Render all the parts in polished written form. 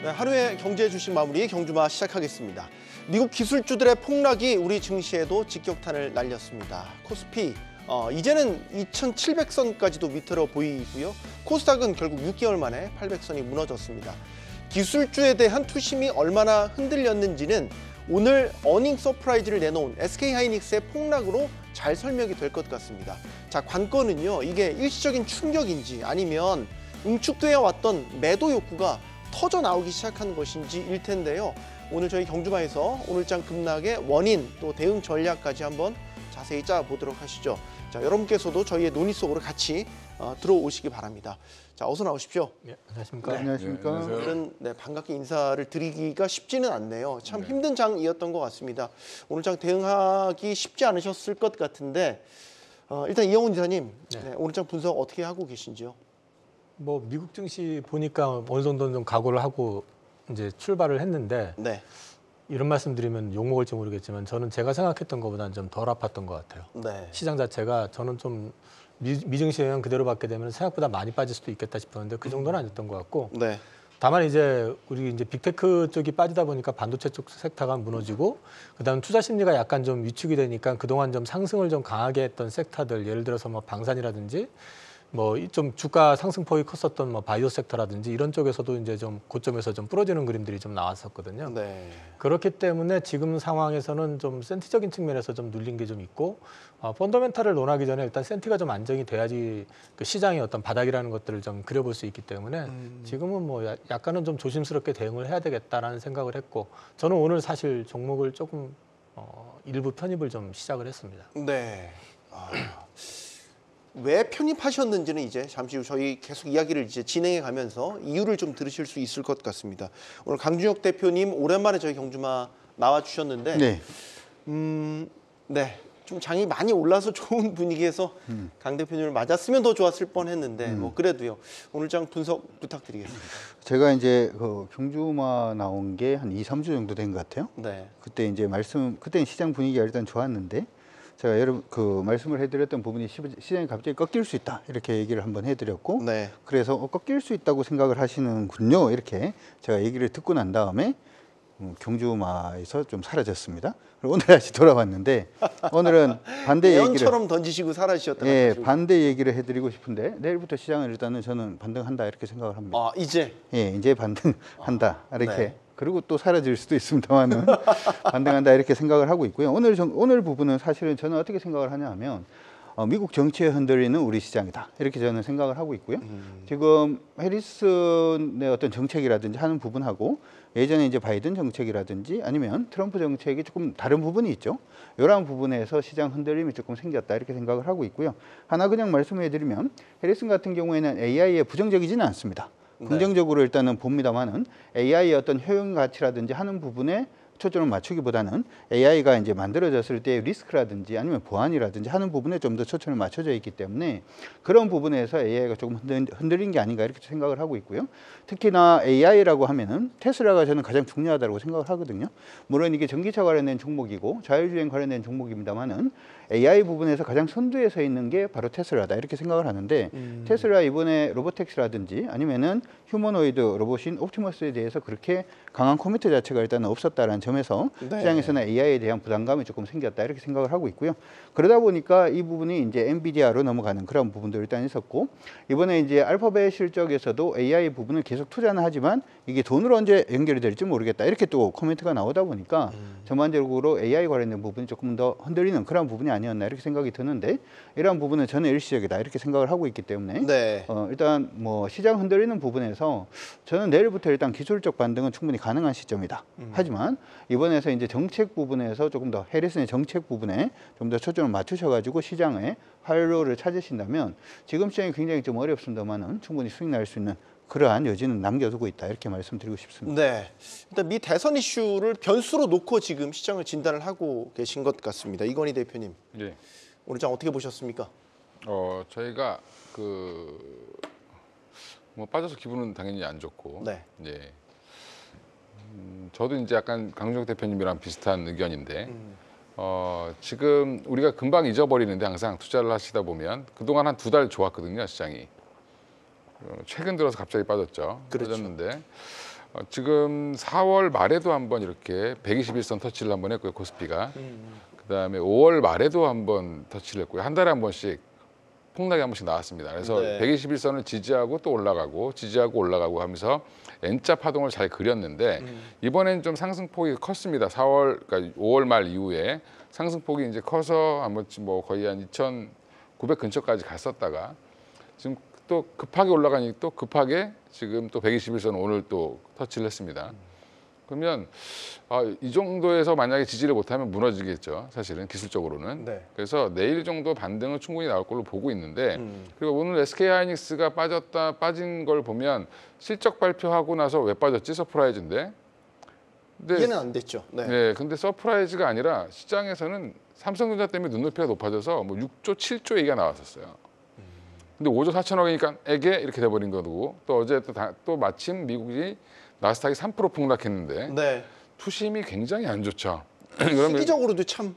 네, 하루의 경제 주식 마무리 경주마 시작하겠습니다. 미국 기술주들의 폭락이 우리 증시에도 직격탄을 날렸습니다. 코스피 이제는 2,700선까지도 밑으로 보이고요. 코스닥은 결국 6개월 만에 800선이 무너졌습니다. 기술주에 대한 투심이 얼마나 흔들렸는지는 오늘 어닝 서프라이즈를 내놓은 SK하이닉스의 폭락으로 잘 설명이 될 것 같습니다. 자, 관건은요, 이게 일시적인 충격인지 아니면 응축되어 왔던 매도 욕구가 터져 나오기 시작한 것인지 일 텐데요. 오늘 저희 경주마에서 오늘장 급락의 원인 또 대응 전략까지 한번 자세히 짜보도록 하시죠. 자, 여러분께서도 저희의 논의 속으로 같이 들어오시기 바랍니다. 자, 어서 나오십시오. 네, 안녕하십니까. 네, 안녕하십니까. 오늘은 반갑게 인사를 드리기가 쉽지는 않네요. 참 힘든 장이었던 것 같습니다. 오늘 장 대응하기 쉽지 않으셨을 것 같은데 일단 이영훈 이사님, 오늘 장 분석 어떻게 하고 계신지요? 뭐 미국 증시 보니까 어느 정도는 좀 각오를 하고 이제 출발을 했는데 이런 말씀드리면 욕 먹을지 모르겠지만 저는 제가 생각했던 것보다는 좀 덜 아팠던 것 같아요. 시장 자체가 저는 좀 미증시 영향 그대로 받게 되면 생각보다 많이 빠질 수도 있겠다 싶었는데 그 정도는 아니었던 것 같고 다만 이제 우리 이제 빅테크 쪽이 빠지다 보니까 반도체 쪽 섹터가 무너지고 그다음 투자 심리가 약간 좀 위축이 되니까 그동안 좀 상승을 좀 강하게 했던 섹터들 예를 들어서 뭐 방산이라든지 뭐 좀 주가 상승폭이 컸었던 뭐 바이오 섹터라든지 이런 쪽에서도 이제 좀 고점에서 좀 부러지는 그림들이 좀 나왔었거든요. 그렇기 때문에 지금 상황에서는 좀 센티적인 측면에서 좀 눌린 게 좀 있고 펀더멘탈을 논하기 전에 일단 센티가 좀 안정이 돼야지 그 시장의 어떤 바닥이라는 것들을 좀 그려볼 수 있기 때문에 지금은 뭐 약간은 좀 조심스럽게 대응을 해야 되겠다라는 생각을 했고 저는 오늘 사실 종목을 조금 일부 편입을 좀 시작을 했습니다. 왜 편입하셨는지는 이제 잠시 후 저희 계속 이야기를 이제 진행해 가면서 이유를 좀 들으실 수 있을 것 같습니다. 오늘 강준혁 대표님 오랜만에 저희 경주마 나와 주셨는데 좀 장이 많이 올라서 좋은 분위기에서 강 대표님을 맞았으면 더 좋았을 뻔했는데 뭐 그래도요. 오늘 장 분석 부탁드리겠습니다. 제가 이제 그 경주마 나온 게 한 2, 3주 정도 된 것 같아요. 그때 이제 그때 시장 분위기가 일단 좋았는데 제가 말씀을 해드렸던 부분이 시장이 갑자기 꺾일 수 있다 이렇게 얘기를 한번 해드렸고 그래서 꺾일 수 있다고 생각을 하시는군요 이렇게 제가 얘기를 듣고 난 다음에 경주마에서 좀 사라졌습니다. 오늘 다시 돌아왔는데 오늘은 반대 얘기를 예언처럼 던지시고 사라지셨다. 반대 얘기를 해드리고 싶은데 내일부터 시장은 일단은 저는 반등한다 이렇게 생각을 합니다. 이제 이제 반등한다 이렇게. 그리고 또 사라질 수도 있습니다만은 반등한다 이렇게 생각을 하고 있고요. 오늘 부분은 사실은 저는 어떻게 생각을 하냐 하면 미국 정치에 흔들리는 우리 시장이다 이렇게 저는 생각을 하고 있고요. 지금 해리슨의 어떤 정책이라든지 하는 부분하고 예전에 이제 바이든 정책이라든지 아니면 트럼프 정책이 조금 다른 부분이 있죠. 이러한 부분에서 시장 흔들림이 조금 생겼다 이렇게 생각을 하고 있고요. 하나 그냥 말씀해 드리면 해리슨 같은 경우에는 AI에 부정적이지는 않습니다. 긍정적으로 일단은 봅니다만은 AI의 어떤 효용 가치라든지 하는 부분에 초점을 맞추기보다는 AI가 이제 만들어졌을 때 리스크라든지 아니면 보안이라든지 하는 부분에 좀 더 초점을 맞춰져 있기 때문에 그런 부분에서 AI가 조금 흔들린 게 아닌가 이렇게 생각을 하고 있고요. 특히나 AI라고 하면은 테슬라가 저는 가장 중요하다고 생각을 하거든요. 물론 이게 전기차 관련된 종목이고 자율주행 관련된 종목입니다만은 AI 부분에서 가장 선두에 서 있는 게 바로 테슬라다 이렇게 생각을 하는데 테슬라 이번에 로보택시라든지 아니면은 휴머노이드 로봇인 옵티머스에 대해서 그렇게 강한 코미트 자체가 일단 없었다라는 점에서 시장에서는 AI에 대한 부담감이 조금 생겼다 이렇게 생각을 하고 있고요. 그러다 보니까 이 부분이 이제 엔비디아로 넘어가는 그런 부분도 일단 있었고 이번에 이제 알파벳 실적에서도 AI 부분을 계속 투자는 하지만 이게 돈으로 언제 연결이 될지 모르겠다 이렇게 또 코멘트가 나오다 보니까 전반적으로 AI 관련된 부분이 조금 더 흔들리는 그런 부분이 아니었나 이렇게 생각이 드는데 이러한 부분은 저는 일시적이다 이렇게 생각을 하고 있기 때문에 일단 뭐 시장 흔들리는 부분에서 저는 내일부터 일단 기술적 반등은 충분히 가능한 시점이다. 하지만 이번에서 이제 정책 부분에서 조금 더 해리슨의 정책 부분에 좀 더 초점을 맞추셔가지고 시장에 활로를 찾으신다면 지금 시장이 굉장히 좀 어렵습니다만은 충분히 수익 날 수 있는 그러한 여지는 남겨두고 있다 이렇게 말씀드리고 싶습니다. 일단 미 대선 이슈를 변수로 놓고 지금 시장을 진단을 하고 계신 것 같습니다. 이건희 대표님, 오늘 장 어떻게 보셨습니까? 저희가 뭐 빠져서 기분은 당연히 안 좋고, 저도 이제 약간 강준혁 대표님이랑 비슷한 의견인데, 지금 우리가 금방 잊어버리는데 항상 투자를 하시다 보면 그동안 한 2달 좋았거든요, 시장이. 최근 들어서 갑자기 빠졌죠. 빠졌는데 지금 4월 말에도 한번 이렇게 121선 터치를 한번 했고요, 코스피가. 그다음에 5월 말에도 한번 터치를 했고요. 한 달에 한 번씩 폭락이 한 번씩 나왔습니다. 그래서 네. 121선을 지지하고 또 올라가고 지지하고 올라가고 하면서 N자 파동을 잘 그렸는데 이번엔 좀 상승폭이 컸습니다. 5월 말 이후에 상승폭이 이제 커서 한번 뭐 거의 한 2,900 근처까지 갔었다가 지금 또 급하게 올라가니 또 급하게 지금 또 121선 오늘 또 터치를 했습니다. 그러면 이 정도에서 만약에 지지를 못하면 무너지겠죠. 사실은 기술적으로는. 네. 그래서 내일 정도 반등은 충분히 나올 걸로 보고 있는데 그리고 오늘 SK하이닉스가 빠진 걸 보면 실적 발표하고 나서 왜 빠졌지? 서프라이즈인데. 근데, 이해는 안 됐죠. 네. 네, 근데 서프라이즈가 아니라 시장에서는 삼성전자 때문에 눈높이가 높아져서 뭐 6조, 7조 얘기가 나왔었어요. 근데 5조 4천억이니까 에게 이렇게 돼버린 거고 또 어제 또 마침 미국이 나스닥이 3% 폭락했는데 네. 투심이 굉장히 안 좋죠. 그러면 시기적으로도 참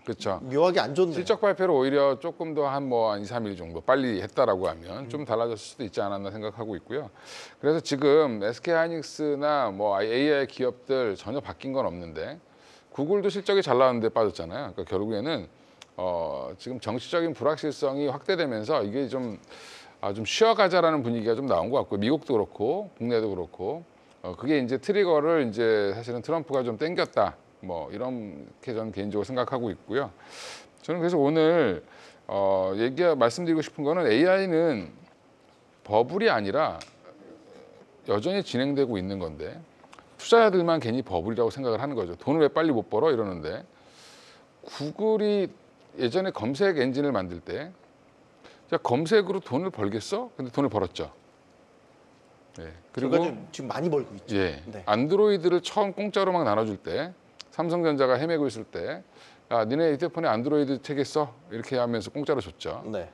그렇죠. 묘하게 안 좋네요. 실적 발표를 오히려 조금 더 한 2, 3일 정도 빨리 했다라고 하면 좀 달라졌을 수도 있지 않았나 생각하고 있고요. 그래서 지금 SK하이닉스나 뭐 AI 기업들 전혀 바뀐 건 없는데 구글도 실적이 잘 나왔는데 빠졌잖아요. 그러니까 결국에는 지금 정치적인 불확실성이 확대되면서 이게 좀 쉬어가자라는 분위기가 좀 나온 것 같고요. 미국도 그렇고 국내도 그렇고 그게 이제 트리거를 이제 사실은 트럼프가 좀 땡겼다. 뭐 이렇게 저는 개인적으로 생각하고 있고요. 저는 그래서 오늘 말씀드리고 싶은 거는 AI는 버블이 아니라 여전히 진행되고 있는 건데 투자자들만 괜히 버블이라고 생각을 하는 거죠. 돈을 왜 빨리 못 벌어 이러는데 구글이 예전에 검색 엔진을 만들 때 검색으로 돈을 벌겠어? 근데 돈을 벌었죠. 예. 그리고 지금 많이 벌고 있죠. 예. 네. 안드로이드를 처음 공짜로 막 나눠줄 때 삼성전자가 헤매고 있을 때 니네 휴대폰에 안드로이드 책 써? 이렇게 하면서 공짜로 줬죠. 네.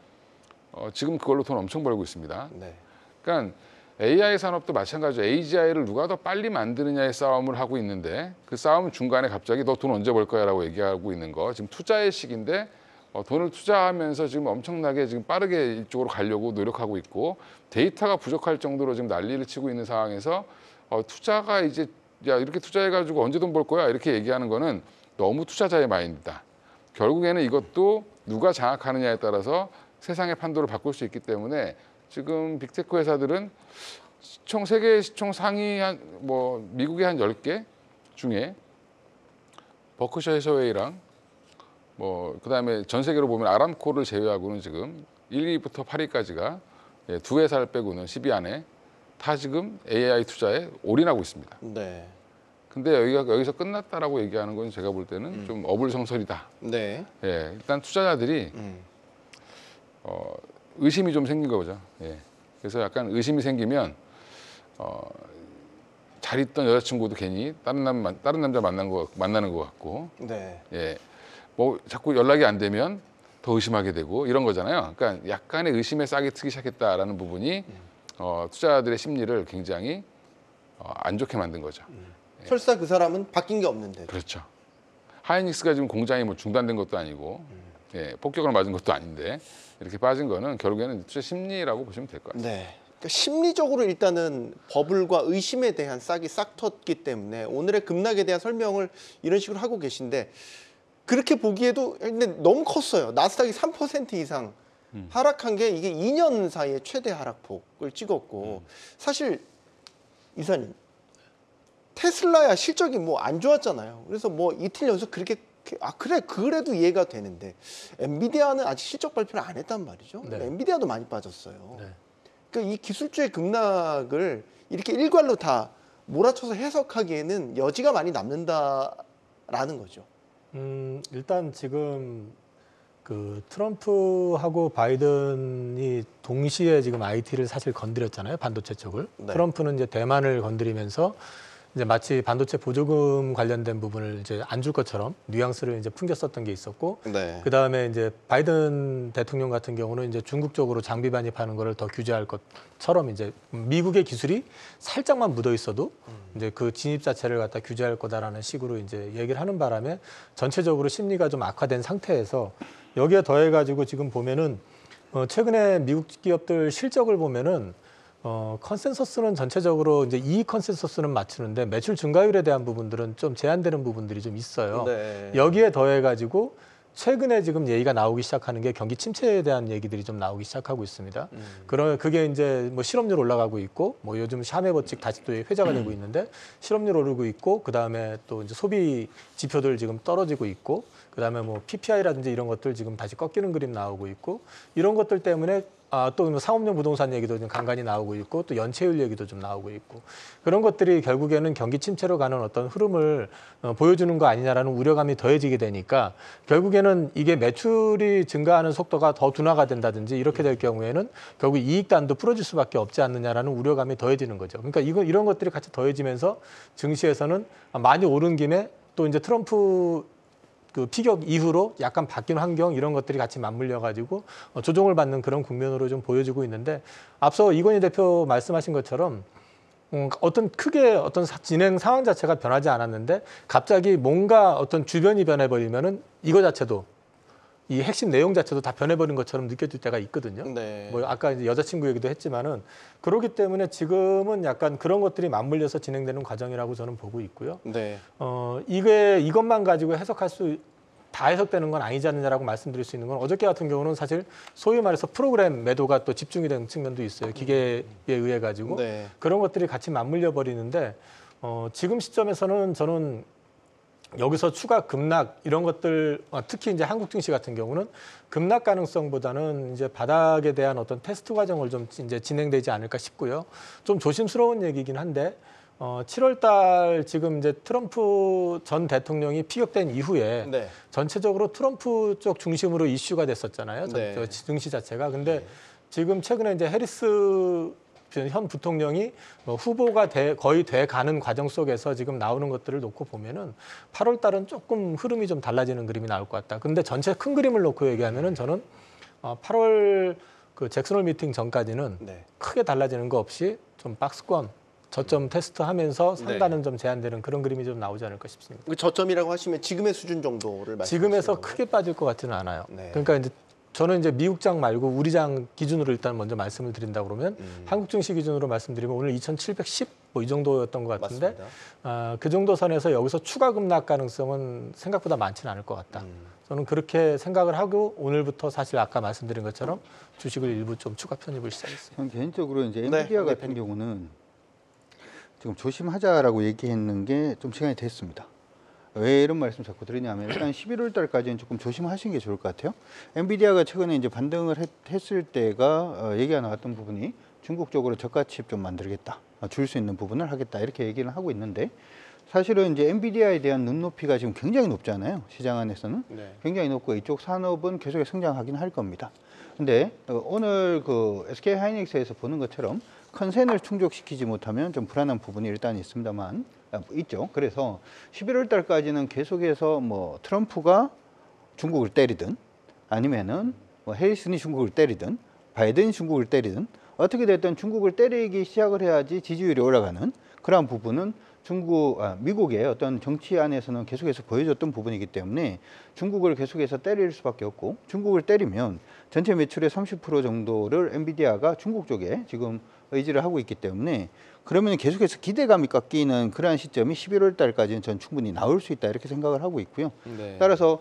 지금 그걸로 돈 엄청 벌고 있습니다. 네. 그러니까 AI 산업도 마찬가지죠. AGI를 누가 더 빨리 만드느냐의 싸움을 하고 있는데 그 싸움 중간에 갑자기 너 돈 언제 벌 거야 라고 얘기하고 있는 거. 지금 투자의 시기인데 돈을 투자하면서 지금 엄청나게 지금 빠르게 이쪽으로 가려고 노력하고 있고 데이터가 부족할 정도로 지금 난리를 치고 있는 상황에서 투자가 이제 야 이렇게 투자해가지고 언제 돈 벌 거야 이렇게 얘기하는 거는 너무 투자자의 마인드다. 결국에는 이것도 누가 장악하느냐에 따라서 세상의 판도를 바꿀 수 있기 때문에 지금 빅테크 회사들은 세계 시총 상위 미국의 한 10개 중에 버크셔 해서웨이랑 그다음에 전 세계로 보면 아람코를 제외하고는 지금 1위부터 8위까지가 두 회사를 빼고는 10위 안에 다 지금 AI 투자에 올인하고 있습니다. 네. 근데 여기서 끝났다라고 얘기하는 건 제가 볼 때는 좀 어불성설이다. 네. 예, 일단 투자자들이 의심이 좀 생긴 거죠. 예. 그래서 약간 의심이 생기면 잘 있던 여자친구도 괜히 다른 남자 만나는 것 같고, 네. 예, 자꾸 연락이 안 되면 더 의심하게 되고 이런 거잖아요. 그러니까 약간의 의심에 싹이 트기 시작했다라는 부분이 투자자들의 심리를 굉장히 안 좋게 만든 거죠. 설사 그 사람은 바뀐 게 없는데. 그렇죠. 하이닉스가 지금 공장이 중단된 것도 아니고 예, 폭격을 맞은 것도 아닌데 이렇게 빠진 거는 결국에는 투자 심리라고 보시면 될 것 같아요. 네. 그러니까 심리적으로 일단은 버블과 의심에 대한 싹이 싹 텄기 때문에 오늘의 급락에 대한 설명을 이런 식으로 하고 계신데 그렇게 보기에도 근데 너무 컸어요. 나스닥이 3% 이상 하락한 게 이게 2년 사이에 최대 하락폭을 찍었고 사실 이사님 테슬라야 실적이 안 좋았잖아요. 그래서 이틀 연속 그렇게 그래도 이해가 되는데 엔비디아는 아직 실적 발표를 안 했단 말이죠. 네. 엔비디아도 많이 빠졌어요. 네. 그러니까 이 기술주의 급락을 이렇게 일괄로 다 몰아쳐서 해석하기에는 여지가 많이 남는다라는 거죠. 일단 지금 그 트럼프하고 바이든이 동시에 지금 IT를 사실 건드렸잖아요. 반도체 쪽을. 네. 트럼프는 이제 대만을 건드리면서 이제 마치 반도체 보조금 관련된 부분을 이제 안 줄 것처럼 뉘앙스를 이제 풍겼었던 게 있었고, 네. 그 다음에 이제 바이든 대통령 같은 경우는 이제 중국 쪽으로 장비 반입하는 거를 더 규제할 것처럼 이제 미국의 기술이 살짝만 묻어 있어도 이제 그 진입 자체를 갖다 규제할 거다라는 식으로 이제 얘기를 하는 바람에 전체적으로 심리가 좀 악화된 상태에서 여기에 더해가지고 지금 보면은 최근에 미국 기업들 실적을 보면은 컨센서스는 전체적으로 이제 이익 컨센서스는 맞추는데 매출 증가율에 대한 부분들은 좀 제한되는 부분들이 좀 있어요. 네. 여기에 더해가지고 최근에 지금 얘기가 나오기 시작하는 게 경기 침체에 대한 얘기들이 좀 나오기 시작하고 있습니다. 그러면 그게 이제 뭐 실업률 올라가고 있고, 뭐 요즘 샤메 버칙 다시 또 회자가 되고 있는데 실업률 오르고 있고, 그 다음에 또 이제 소비 지표들 지금 떨어지고 있고, 그 다음에 뭐 PPI라든지 이런 것들 지금 다시 꺾이는 그림 나오고 있고, 이런 것들 때문에 또 뭐 상업용 부동산 얘기도 좀 간간히 나오고 있고, 또 연체율 얘기도 좀 나오고 있고, 그런 것들이 결국에는 경기 침체로 가는 어떤 흐름을 보여주는 거 아니냐라는 우려감이 더해지게 되니까 결국에는 이게 매출이 증가하는 속도가 더 둔화가 된다든지 이렇게 될 경우에는 결국 이익단도 풀어질 수밖에 없지 않느냐라는 우려감이 더해지는 거죠. 그러니까 이런 것들이 같이 더해지면서 증시에서는 많이 오른 김에 또 이제 트럼프 그 피격 이후로 약간 바뀐 환경 이런 것들이 같이 맞물려 가지고 조정을 받는 그런 국면으로 좀 보여지고 있는데, 앞서 이건희 대표 말씀하신 것처럼 어떤 크게 어떤 진행 상황 자체가 변하지 않았는데 갑자기 뭔가 어떤 주변이 변해버리면은 이거 자체도 이 핵심 내용 자체도 다 변해버린 것처럼 느껴질 때가 있거든요. 네. 뭐 아까 이제 여자친구 얘기도 했지만은 그렇기 때문에 지금은 약간 그런 것들이 맞물려서 진행되는 과정이라고 저는 보고 있고요. 네. 이것만 가지고 다 해석되는 건 아니지 않느냐라고 말씀드릴 수 있는 건, 어저께 같은 경우는 사실 소위 말해서 프로그램 매도가 또 집중이 되는 측면도 있어요. 기계에 의해 가지고. 네. 그런 것들이 같이 맞물려 버리는데 지금 시점에서는 저는 여기서 추가 급락 이런 것들, 특히 이제 한국 증시 같은 경우는 급락 가능성보다는 이제 바닥에 대한 어떤 테스트 과정을 좀 이제 진행되지 않을까 싶고요. 좀 조심스러운 얘기긴 한데 7월 달 지금 이제 트럼프 전 대통령이 피격된 이후에 네. 전체적으로 트럼프 쪽 중심으로 이슈가 됐었잖아요. 네. 저 증시 자체가. 근데 지금 최근에 이제 해리스 현 부통령이 후보가 거의 돼 가는 과정 속에서 지금 나오는 것들을 놓고 보면은 8월 달은 조금 흐름이 좀 달라지는 그림이 나올 것 같다. 근데 전체 큰 그림을 놓고 얘기하면은 저는 8월 그 잭슨홀 미팅 전까지는 네. 크게 달라지는 거 없이 좀 박스권 저점 테스트하면서 상단은 좀 제한되는 그런 그림이 좀 나오지 않을까 싶습니다. 그 저점이라고 하시면 지금의 수준 정도를 말씀하시는 지금에서 건가요? 크게 빠질 것 같지는 않아요. 네. 그러니까 이제 저는 이제 미국장 말고 우리장 기준으로 일단 먼저 말씀을 드린다 그러면 한국 증시 기준으로 말씀드리면 오늘 2,710 뭐 이 정도였던 것 같은데 그 정도 선에서 여기서 추가 급락 가능성은 생각보다 많지는 않을 것 같다. 저는 그렇게 생각을 하고 오늘부터 사실 아까 말씀드린 것처럼 주식을 일부 좀 추가 편입을 시작했어요. 저는 개인적으로 이제 엔비디아 같은 경우는 지금 조심하자라고 얘기했는 게 좀 시간이 됐습니다. 왜 이런 말씀 자꾸 드리냐면 일단 11월 달까지는 조금 조심하시는 게 좋을 것 같아요. 엔비디아가 최근에 이제 반등을 했을 때가 얘기가 나왔던 부분이 중국 쪽으로 저가칩 좀 만들겠다, 줄 수 있는 부분을 하겠다 이렇게 얘기를 하고 있는데, 사실은 이제 엔비디아에 대한 눈높이가 지금 굉장히 높잖아요. 시장 안에서는 굉장히 높고 이쪽 산업은 계속 성장하긴 할 겁니다. 근데 오늘 그 SK 하이닉스에서 보는 것처럼 컨센을 충족시키지 못하면 좀 불안한 부분이 일단 있습니다만 있죠. 그래서 11월 달까지는 계속해서 뭐 트럼프가 중국을 때리든 아니면은 뭐 해리슨이 중국을 때리든 바이든이 중국을 때리든 어떻게 됐든 중국을 때리기 시작을 해야지 지지율이 올라가는 그러한 부분은 미국의 어떤 정치 안에서는 계속해서 보여줬던 부분이기 때문에 중국을 계속해서 때릴 수밖에 없고, 중국을 때리면 전체 매출의 30% 정도를 엔비디아가 중국 쪽에 지금 의지를 하고 있기 때문에, 그러면 계속해서 기대감이 깎이는 그러한 시점이 11월 달까지는 전 충분히 나올 수 있다 이렇게 생각을 하고 있고요. 따라서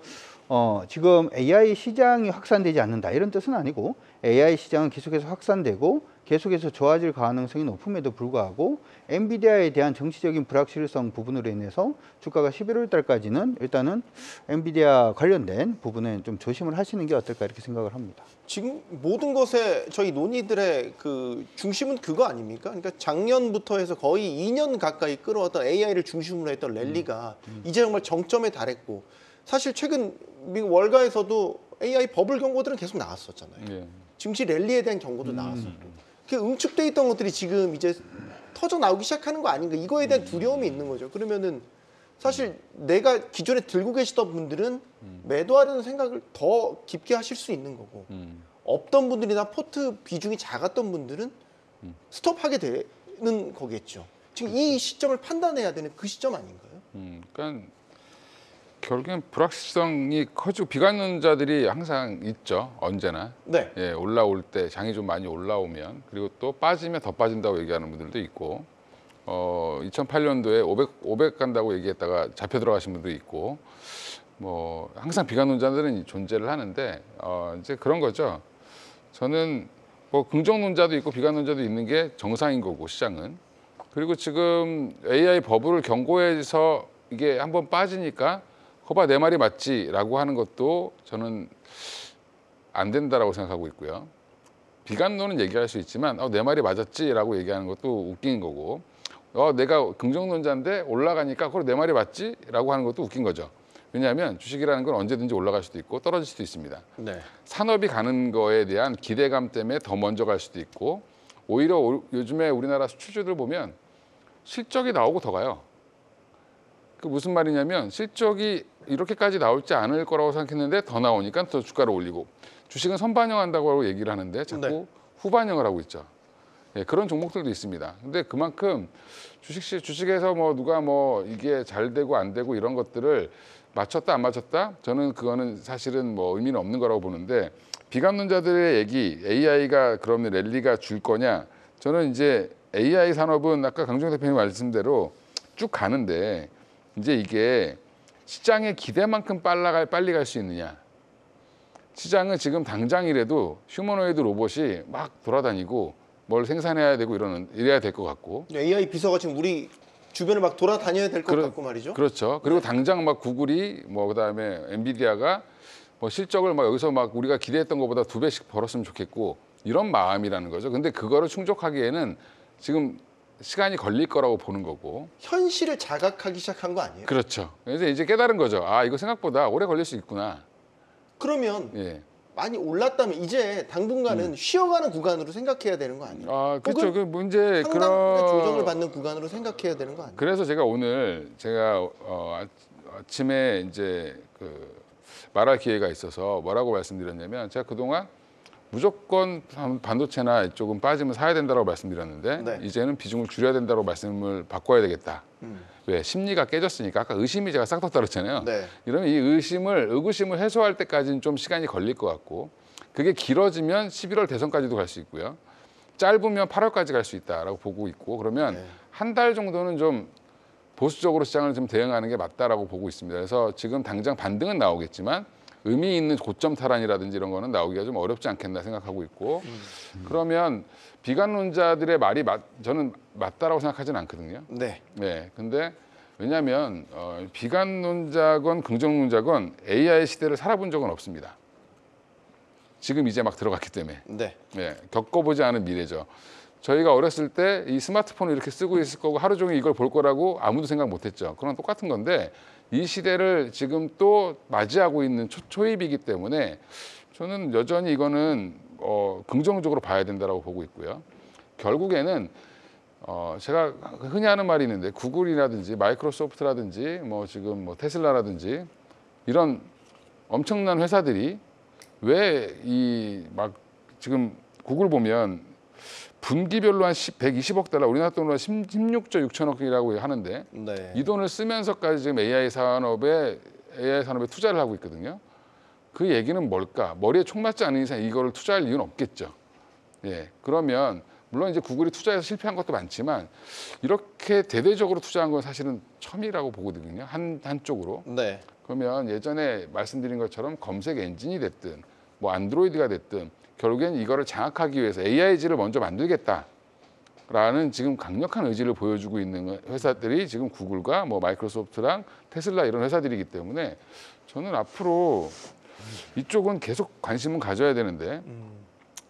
지금 AI 시장이 확산되지 않는다 이런 뜻은 아니고, AI 시장은 계속해서 확산되고 계속해서 좋아질 가능성이 높음에도 불구하고 엔비디아에 대한 정치적인 불확실성 부분으로 인해서 주가가 11월 달까지는 일단은 엔비디아 관련된 부분에 좀 조심을 하시는 게 어떨까 이렇게 생각을 합니다. 지금 모든 것에 저희 논의들의 그 중심은 그거 아닙니까? 그러니까 작년부터 해서 거의 2년 가까이 끌어왔던 AI를 중심으로 했던 랠리가 이제 정말 정점에 달했고, 사실 최근 미국 월가에서도 AI 버블 경고들은 계속 나왔었잖아요. 증시 랠리에 대한 경고도 나왔었고, 그 응축돼 있던 것들이 지금 이제 터져 나오기 시작하는 거 아닌가, 이거에 대한 두려움이 있는 거죠. 그러면은 사실 내가 기존에 들고 계시던 분들은 매도하려는 생각을 더 깊게 하실 수 있는 거고, 없던 분들이나 포트 비중이 작았던 분들은 스톱하게 되는 거겠죠. 지금 이 시점을 판단해야 되는 그 시점 아닌가요? 그러니까 결국엔 불확실성이 커지고 비관론자들이 항상 있죠. 언제나. 네. 예, 올라올 때 장이 좀 많이 올라오면 그리고 또 빠지면 더 빠진다고 얘기하는 분들도 있고 2008년도에 500 간다고 얘기했다가 잡혀 들어가신 분도 있고 뭐 항상 비관론자들은 존재를 하는데 이제 그런 거죠. 저는 뭐 긍정론자도 있고 비관론자도 있는 게 정상인 거고 시장은. 그리고 지금 AI 버블을 경고해서 이게 한번 빠지니까 거봐 내 말이 맞지라고 하는 것도 저는 안 된다라고 생각하고 있고요. 비관론은 얘기할 수 있지만 내 말이 맞았지라고 얘기하는 것도 웃긴 거고 내가 긍정론자인데 올라가니까 그래 내 말이 맞지라고 하는 것도 웃긴 거죠. 왜냐하면 주식이라는 건 언제든지 올라갈 수도 있고 떨어질 수도 있습니다. 네. 산업이 가는 거에 대한 기대감 때문에 더 먼저 갈 수도 있고 오히려 요즘에 우리나라 수출주들 보면 실적이 나오고 더 가요. 그 무슨 말이냐면 실적이 이렇게까지 나올지 않을 거라고 생각했는데 더 나오니까 더 주가를 올리고 주식은 선반영한다고 얘기를 하는데 자꾸 네. 후반영을 하고 있죠. 예, 그런 종목들도 있습니다. 근데 그만큼 주식에서 뭐 누가 뭐 이게 잘 되고 안 되고 이런 것들을 맞췄다 안 맞췄다 저는 그거는 사실은 뭐 의미는 없는 거라고 보는데 비관론자들의 얘기 AI가 그러면 랠리가 줄 거냐 저는 이제 AI 산업은 아까 강종 대표님 말씀대로 쭉 가는데 이제 이게 시장의 기대만큼 빨리 갈 수 있느냐 시장은 지금 당장이라도 휴머노이드 로봇이 막 돌아다니고 뭘 생산해야 되고 이래야 될 것 같고 AI 비서가 지금 우리 주변을 막 돌아다녀야 될 것 같고 말이죠. 그렇죠. 그리고 당장 막 구글이 뭐 그다음에 엔비디아가 뭐 실적을 막 여기서 막 우리가 기대했던 것보다 2배씩 벌었으면 좋겠고 이런 마음이라는 거죠. 근데 그거를 충족하기에는 지금 시간이 걸릴 거라고 보는 거고. 현실을 자각하기 시작한 거 아니에요? 그렇죠. 그래서 이제 깨달은 거죠. 아 이거 생각보다 오래 걸릴 수 있구나. 그러면 예. 많이 올랐다면 이제 당분간은 쉬어가는 구간으로 생각해야 되는 거 아니에요? 아 그렇죠. 그 문제 상당의 조정을 받는 구간으로 생각해야 되는 거 아니에요? 그래서 제가 오늘 아침에 이제 그 말할 기회가 있어서 뭐라고 말씀드렸냐면 제가 그동안 무조건 반도체나 이쪽은 빠지면 사야 된다고 말씀드렸는데 네. 이제는 비중을 줄여야 된다고 말씀을 바꿔야 되겠다. 왜 심리가 깨졌으니까 아까 의심이 제가 싹 떴다 그랬잖아요. 네. 이러면 이 의구심을 해소할 때까지는 좀 시간이 걸릴 것 같고 그게 길어지면 11월 대선까지도 갈 수 있고요. 짧으면 8월까지 갈 수 있다라고 보고 있고 그러면 네. 한 달 정도는 좀 보수적으로 시장을 좀 대응하는 게 맞다라고 보고 있습니다. 그래서 지금 당장 반등은 나오겠지만 의미 있는 고점 탈환이라든지 이런 거는 나오기가 좀 어렵지 않겠나 생각하고 있고 그러면 비관론자들의 말이 저는 맞다라고 생각하지는 않거든요. 네. 네. 근데 왜냐하면 비관론자건 긍정론자건 AI 시대를 살아본 적은 없습니다. 지금 이제 막 들어갔기 때문에. 네. 네. 겪어보지 않은 미래죠. 저희가 어렸을 때 이 스마트폰을 이렇게 쓰고 있을 거고 하루 종일 이걸 볼 거라고 아무도 생각 못했죠. 그런 똑같은 건데 이 시대를 지금 또 맞이하고 있는 초입이기 때문에 저는 여전히 이거는 긍정적으로 봐야 된다고 보고 있고요. 결국에는 제가 흔히 하는 말이 있는데 구글이라든지 마이크로소프트라든지 뭐 지금 뭐 테슬라라든지 이런 엄청난 회사들이 왜 이 막 지금 구글 보면 분기별로 한 120억 달러, 우리나라 돈으로 한 16조 6천억이라고 하는데 네. 이 돈을 쓰면서까지 지금 AI 산업에 투자를 하고 있거든요. 그 얘기는 뭘까? 머리에 총 맞지 않은 이상 이거를 투자할 이유는 없겠죠. 예, 그러면 물론 이제 구글이 투자해서 실패한 것도 많지만 이렇게 대대적으로 투자한 건 사실은 처음이라고 보거든요. 한쪽으로. 네. 그러면 예전에 말씀드린 것처럼 검색 엔진이 됐든 뭐 안드로이드가 됐든 결국엔 이거를 장악하기 위해서 AIG를 먼저 만들겠다라는 지금 강력한 의지를 보여주고 있는 회사들이 지금 구글과 뭐 마이크로소프트랑 테슬라 이런 회사들이기 때문에 저는 앞으로 이쪽은 계속 관심은 가져야 되는데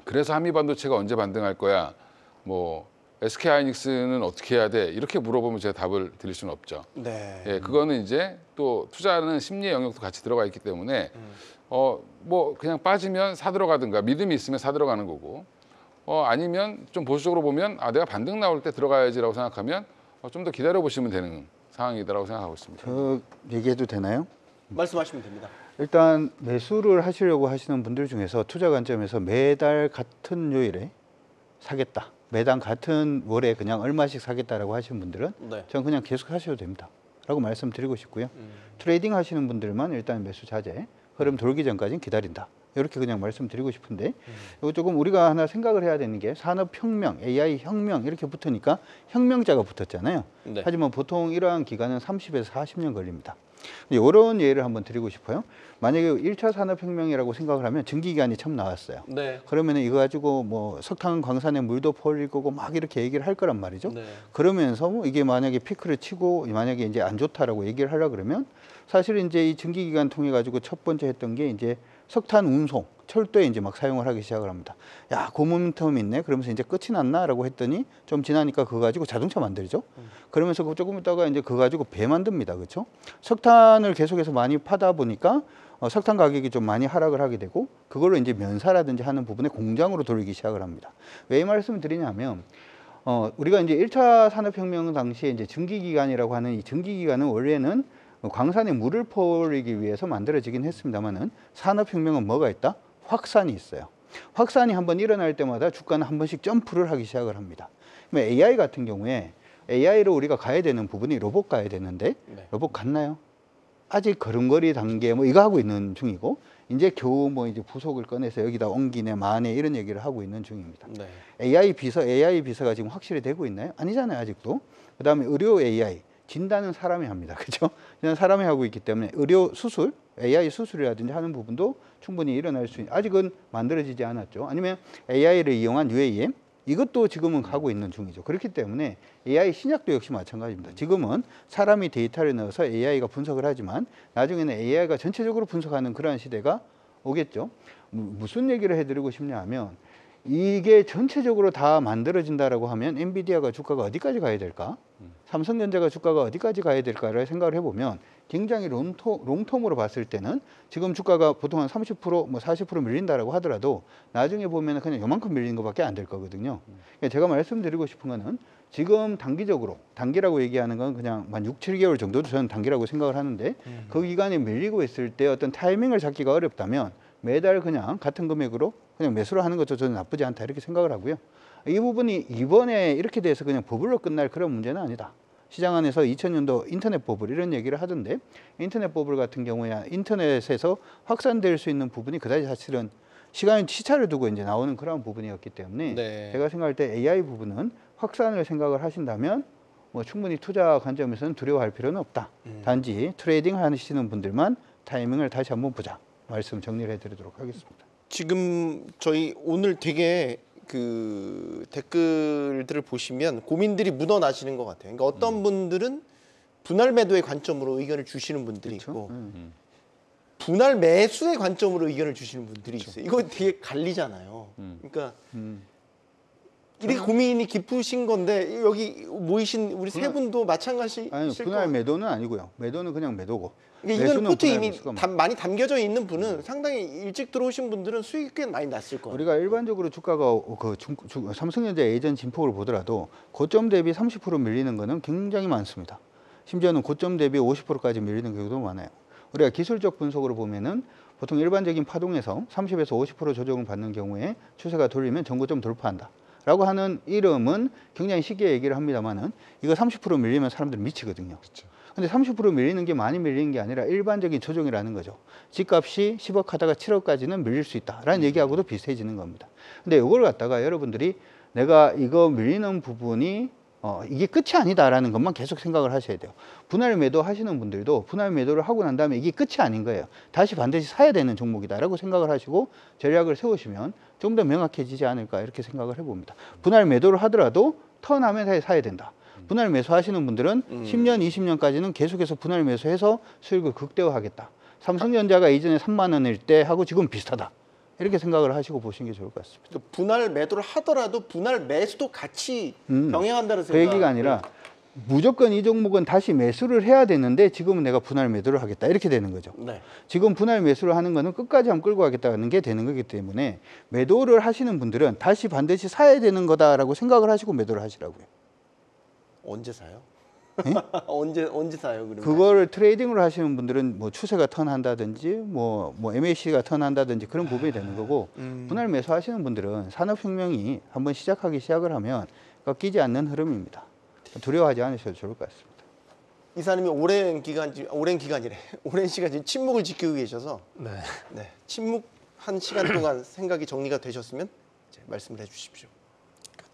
그래서 한미반도체가 언제 반등할 거야? 뭐 SK하이닉스는 어떻게 해야 돼? 이렇게 물어보면 제가 답을 드릴 수는 없죠. 네. 예, 그거는 이제 또 투자는 심리의 영역도 같이 들어가 있기 때문에 뭐 그냥 빠지면 사 들어가든가 믿음이 있으면 사 들어가는 거고 아니면 좀 보수적으로 보면 내가 반등 나올 때 들어가야지라고 생각하면 좀 더 기다려 보시면 되는 상황이다라고 생각하고 있습니다. 저 얘기해도 되나요? 말씀하시면 됩니다. 일단 매수를 하시려고 하시는 분들 중에서 투자 관점에서 매달 같은 요일에 사겠다. 매달 같은 월에 그냥 얼마씩 사겠다라고 하시는 분들은 네. 저는 그냥 계속 하셔도 됩니다. 라고 말씀드리고 싶고요. 트레이딩 하시는 분들만 일단 매수 자제, 흐름 돌기 전까지는 기다린다. 이렇게 그냥 말씀드리고 싶은데 이거 조금 우리가 하나 생각을 해야 되는 게 산업혁명, AI 혁명 이렇게 붙으니까 혁명자가 붙었잖아요. 네. 하지만 보통 이러한 기간은 30에서 40년 걸립니다. 이런 예를 한번 드리고 싶어요. 만약에 1차 산업혁명이라고 생각을 하면 증기기관이 처음 나왔어요. 네. 그러면 이거 가지고 뭐 석탄 광산에 물도 퍼올 거고 막 이렇게 얘기를 할 거란 말이죠. 네. 그러면서 뭐 이게 만약에 피크를 치고 만약에 이제 안 좋다라고 얘기를 하려 그러면 사실 이제 이 증기기관 통해 가지고 첫 번째 했던 게 이제 석탄 운송, 철도에 이제 막 사용을 하기 시작을 합니다. 야, 그 모멘텀이 있네. 그러면서 이제 끝이 났나라고 했더니 좀 지나니까 그거 가지고 자동차 만들죠. 그러면서 조금 있다가 이제 그거 가지고 배 만듭니다. 그렇죠? 석탄을 계속해서 많이 파다 보니까 석탄 가격이 좀 많이 하락을 하게 되고 그걸로 이제 면사라든지 하는 부분에 공장으로 돌리기 시작을 합니다. 왜 이 말씀을 드리냐면 우리가 이제 1차 산업혁명 당시에 이제 증기기관이라고 하는 이 증기기관은 원래는 광산에 물을 퍼오기 위해서 만들어지긴 했습니다만은 산업혁명은 뭐가 있다? 확산이 있어요. 확산이 한번 일어날 때마다 주가는 한 번씩 점프를 하기 시작을 합니다. AI 같은 경우에 AI로 우리가 가야 되는 부분이 로봇 가야 되는데 네. 로봇 갔나요? 아직 걸음걸이 단계 뭐 이거 하고 있는 중이고 이제 겨우 뭐 이제 부속을 꺼내서 여기다 옮기네 마네 이런 얘기를 하고 있는 중입니다. 네. AI 비서가 지금 확실히 되고 있나요? 아니잖아요 아직도. 그다음에 의료 AI 진단은 사람이 합니다. 그렇죠? 그냥 사람이 하고 있기 때문에 의료 수술, AI 수술이라든지 하는 부분도 충분히 일어날 수 있는 아직은 만들어지지 않았죠. 아니면 AI를 이용한 UAM 이것도 지금은 가고 있는 중이죠. 그렇기 때문에 AI 신약도 역시 마찬가지입니다. 지금은 사람이 데이터를 넣어서 AI가 분석을 하지만 나중에는 AI가 전체적으로 분석하는 그러한 시대가 오겠죠. 무슨 얘기를 해드리고 싶냐 하면 이게 전체적으로 다 만들어진다라고 하면 엔비디아가 주가가 어디까지 가야 될까? 삼성전자가 주가가 어디까지 가야 될까를 생각을 해보면 굉장히 롱텀으로 봤을 때는 지금 주가가 보통 한 30%, 뭐 40% 밀린다라고 하더라도 나중에 보면 그냥 요만큼 밀린 것밖에 안 될 거거든요. 그러니까 제가 말씀드리고 싶은 거는 지금 단기적으로, 단기라고 얘기하는 건 그냥 한 6, 7개월 정도도 저는 단기라고 생각을 하는데 그 기간에 밀리고 있을 때 어떤 타이밍을 잡기가 어렵다면 매달 그냥 같은 금액으로 그냥 매수를 하는 것도 저는 나쁘지 않다 이렇게 생각을 하고요. 이 부분이 이번에 이렇게 돼서 그냥 버블로 끝날 그런 문제는 아니다. 시장 안에서 2000년도 인터넷 버블 이런 얘기를 하던데 인터넷 버블 같은 경우에 인터넷에서 확산될 수 있는 부분이 그다지 사실은 시차를 두고 이제 나오는 그런 부분이었기 때문에 네. 제가 생각할 때 AI 부분은 확산을 생각을 하신다면 뭐 충분히 투자 관점에서는 두려워할 필요는 없다. 단지 트레이딩 하시는 분들만 타이밍을 다시 한번 보자. 말씀 정리를 해드리도록 하겠습니다. 지금 저희 오늘 되게 그 댓글들을 보시면 고민들이 묻어나시는 것 같아요. 그러니까 어떤 분들은 분할 매도의 관점으로 의견을 주시는 분들이 그렇죠? 있고 분할 매수의 관점으로 의견을 주시는 분들이 그렇죠. 있어요. 이거 되게 갈리잖아요. 그러니까 이렇게 고민이 깊으신 건데 여기 모이신 우리 세 분도 마찬가지실 것 아니, 분할 매도는 아니고요. 매도는 그냥 매도고. 그러니까 이거는 포트에 이미 많이 담겨져 있는 분은 상당히 일찍 들어오신 분들은 수익이 꽤 많이 났을 거예요. 우리가 일반적으로 주가가 삼성전자 예전 진폭을 보더라도 고점 대비 30% 밀리는 거는 굉장히 많습니다. 심지어는 고점 대비 50%까지 밀리는 경우도 많아요. 우리가 기술적 분석으로 보면은 보통 일반적인 파동에서 30에서 50% 조정을 받는 경우에 추세가 돌리면 전고점 돌파한다. 라고 하는 이름은 굉장히 쉽게 얘기를 합니다만은 이거 30% 밀리면 사람들은 미치거든요. 그렇죠. 근데 30% 밀리는 게 많이 밀리는 게 아니라 일반적인 조정이라는 거죠. 집값이 10억 하다가 7억까지는 밀릴 수 있다라는 얘기하고도 비슷해지는 겁니다. 근데 이걸 갖다가 여러분들이 내가 이거 밀리는 부분이 이게 끝이 아니다라는 것만 계속 생각을 하셔야 돼요. 분할 매도 하시는 분들도 분할 매도를 하고 난 다음에 이게 끝이 아닌 거예요. 다시 반드시 사야 되는 종목이다라고 생각을 하시고 전략을 세우시면 좀 더 명확해지지 않을까 이렇게 생각을 해봅니다. 분할 매도를 하더라도 턴하면 사야 된다. 분할 매수하시는 분들은 10년, 20년까지는 계속해서 분할 매수해서 수익을 극대화하겠다. 삼성전자가 이전에 3만 원일 때 하고 지금 비슷하다. 이렇게 생각을 하시고 보시는 게 좋을 것 같습니다. 분할 매도를 하더라도 분할 매수도 같이 병행한다는 생각. 그 얘기가 아니라 무조건 이 종목은 다시 매수를 해야 되는데 지금은 내가 분할 매도를 하겠다. 이렇게 되는 거죠. 네. 지금 분할 매수를 하는 거는 끝까지 한번 끌고 가겠다는 게 되는 거기 때문에 매도를 하시는 분들은 다시 반드시 사야 되는 거다라고 생각을 하시고 매도를 하시라고요. 언제 사요? 네? 언제 사요? 그러면? 그거를 트레이딩으로 하시는 분들은 뭐 추세가 턴한다든지 뭐 MAC가 턴한다든지 그런 부분이 되는 거고 분할 매수하시는 분들은 산업혁명이 한번 시작을 하면 꺾이지 않는 흐름입니다. 두려워하지 않으셔도 좋을 것 같습니다. 이사님이 오랜 시간 지금 침묵을 지키고 계셔서 네. 네, 침묵한 시간 동안 생각이 정리가 되셨으면 이제 말씀을 해주십시오.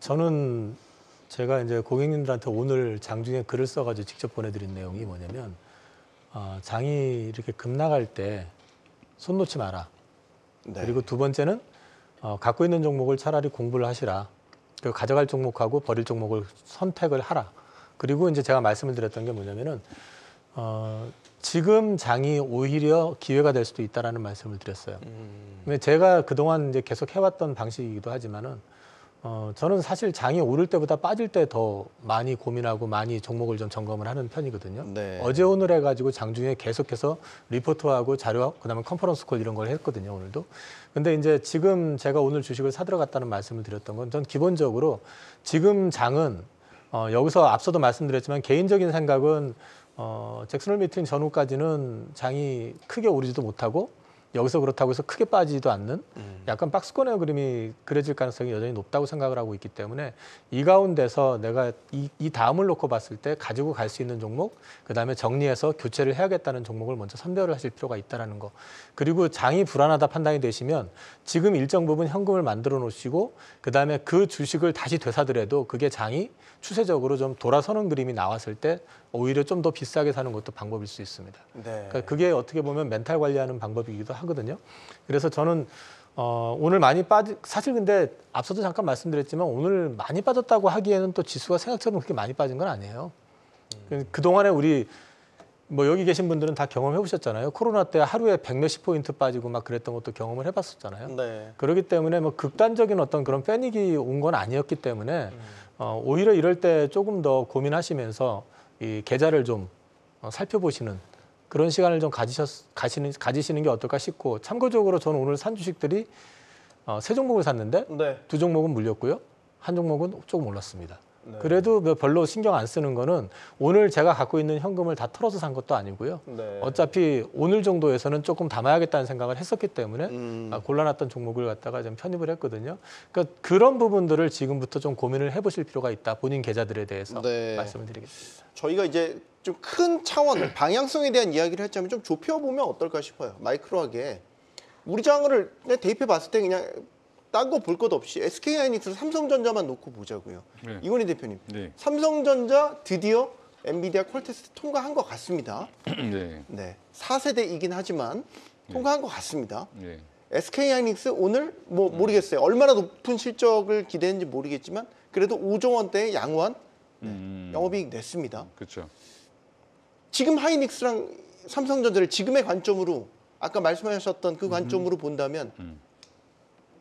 저는 제가 이제 고객님들한테 오늘 장중에 글을 써가지고 직접 보내드린 내용이 뭐냐면 장이 이렇게 급 나갈 때 손 놓지 마라. 네. 그리고 두 번째는 갖고 있는 종목을 차라리 공부를 하시라. 그 가져갈 종목하고 버릴 종목을 선택을 하라. 그리고 이제 제가 말씀을 드렸던 게 뭐냐면은 지금 장이 오히려 기회가 될 수도 있다라는 말씀을 드렸어요. 근데 제가 그동안 이제 계속 해왔던 방식이기도 하지만은 저는 사실 장이 오를 때보다 빠질 때 더 많이 고민하고 많이 종목을 좀 점검을 하는 편이거든요. 네. 어제 오늘 해가지고 장중에 계속해서 리포트하고 자료, 그다음에 컨퍼런스 콜 이런 걸 했거든요, 오늘도. 근데 이제 지금 제가 오늘 주식을 사들어갔다는 말씀을 드렸던 건 전 기본적으로 지금 장은 여기서 앞서도 말씀드렸지만 개인적인 생각은 잭슨홀 미팅 전후까지는 장이 크게 오르지도 못하고 여기서 그렇다고 해서 크게 빠지지도 않는 약간 박스권의 그림이 그려질 가능성이 여전히 높다고 생각을 하고 있기 때문에 이 가운데서 내가 이 다음을 놓고 봤을 때 가지고 갈 수 있는 종목, 그다음에 정리해서 교체를 해야겠다는 종목을 먼저 선별을 하실 필요가 있다는 거. 그리고 장이 불안하다 판단이 되시면 지금 일정 부분 현금을 만들어 놓으시고 그다음에 그 주식을 다시 되사더라도 그게 장이 추세적으로 좀 돌아서는 그림이 나왔을 때 오히려 좀 더 비싸게 사는 것도 방법일 수 있습니다. 네. 그러니까 그게 어떻게 보면 멘탈 관리하는 방법이기도 하거든요. 그래서 저는 오늘 많이 사실 근데 앞서도 잠깐 말씀드렸지만 오늘 많이 빠졌다고 하기에는 또 지수가 생각처럼 그렇게 많이 빠진 건 아니에요. 그동안에 우리 뭐 여기 계신 분들은 다 경험해 보셨잖아요. 코로나 때 하루에 100몇십 포인트 빠지고 막 그랬던 것도 경험을 해봤었잖아요. 네. 그렇기 때문에 뭐 극단적인 어떤 그런 패닉이 온 건 아니었기 때문에 오히려 이럴 때 조금 더 고민하시면서 이 계좌를 좀 살펴보시는 그런 시간을 좀 가지시는 게 어떨까 싶고, 참고적으로 저는 오늘 산 주식들이 세 종목을 샀는데 네. 두 종목은 물렸고요. 한 종목은 조금 올랐습니다. 네. 그래도 뭐 별로 신경 안 쓰는 거는 오늘 제가 갖고 있는 현금을 다 털어서 산 것도 아니고요. 네. 어차피 오늘 정도에서는 조금 담아야겠다는 생각을 했었기 때문에 골라놨던 종목을 갖다가 좀 편입을 했거든요. 그러니까 그런 부분들을 지금부터 좀 고민을 해보실 필요가 있다. 본인 계좌들에 대해서 네. 말씀을 드리겠습니다. 저희가 이제 좀 큰 차원, 방향성에 대한 이야기를 했자면 좀 좁혀보면 어떨까 싶어요. 마이크로하게. 우리 장을 대입해 봤을 때 그냥 딴 거 볼 것 없이 SK하이닉스, 삼성전자만 놓고 보자고요. 네. 이건희 대표님, 네. 삼성전자 드디어 엔비디아 퀄 테스트 통과한 것 같습니다. 네. 네, 4세대이긴 하지만 통과한 것 같습니다. 네. SK하이닉스 오늘 뭐 모르겠어요. 얼마나 높은 실적을 기대했는지 모르겠지만 그래도 5조 원대의 양호한 영업이익 냈습니다. 그렇죠. 지금 하이닉스랑 삼성전자를 지금의 관점으로 아까 말씀하셨던 그 관점으로 본다면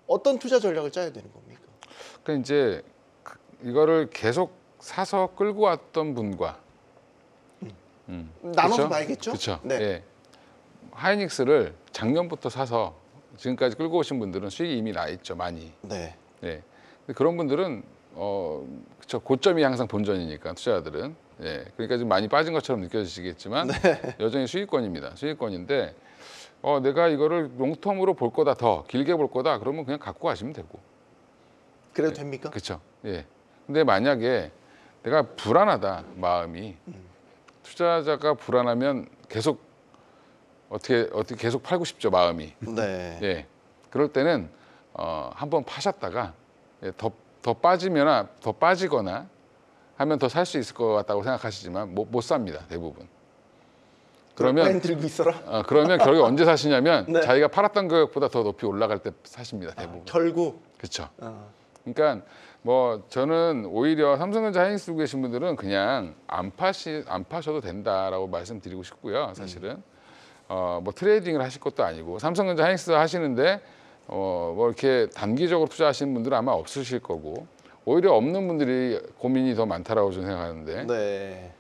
어떤 투자 전략을 짜야 되는 겁니까? 그러니까 이제 이거를 계속 사서 끌고 왔던 분과 나눠서 그쵸? 봐야겠죠? 그렇죠. 네. 예. 하이닉스를 작년부터 사서 지금까지 끌고 오신 분들은 수익이 이미 나 있죠, 많이. 네. 예. 근데 그런 분들은 그쵸, 고점이 항상 본전이니까 투자자들은. 예. 그러니까 좀 많이 빠진 것처럼 느껴지시겠지만 여전히 수익권입니다. 수익권인데 내가 이거를 롱텀으로 볼 거다, 더 길게 볼 거다, 그러면 그냥 갖고 가시면 되고. 그래도 됩니까? 그렇죠. 예. 근데 만약에 내가 불안하다, 마음이 투자자가 불안하면 계속 어떻게 계속 팔고 싶죠, 마음이. 네. 예. 그럴 때는 한번 파셨다가 더 빠지거나 하면 더 살 수 있을 것 같다고 생각하시지만 못 삽니다, 대부분. 그러면 들고 있어라. 그러면 결국 언제 사시냐면 네. 자기가 팔았던 가격보다 더 높이 올라갈 때 사십니다, 대부분. 결국. 그렇죠. 그러니까 뭐 저는 오히려 삼성전자 하이닉스 들고 계신 분들은 그냥 안 파셔도 된다라고 말씀드리고 싶고요. 사실은 뭐 트레이딩을 하실 것도 아니고 삼성전자 하이닉스 하시는데 뭐 이렇게 단기적으로 투자하시는 분들은 아마 없으실 거고 오히려 없는 분들이 고민이 더 많다라고 저는 생각하는데 네.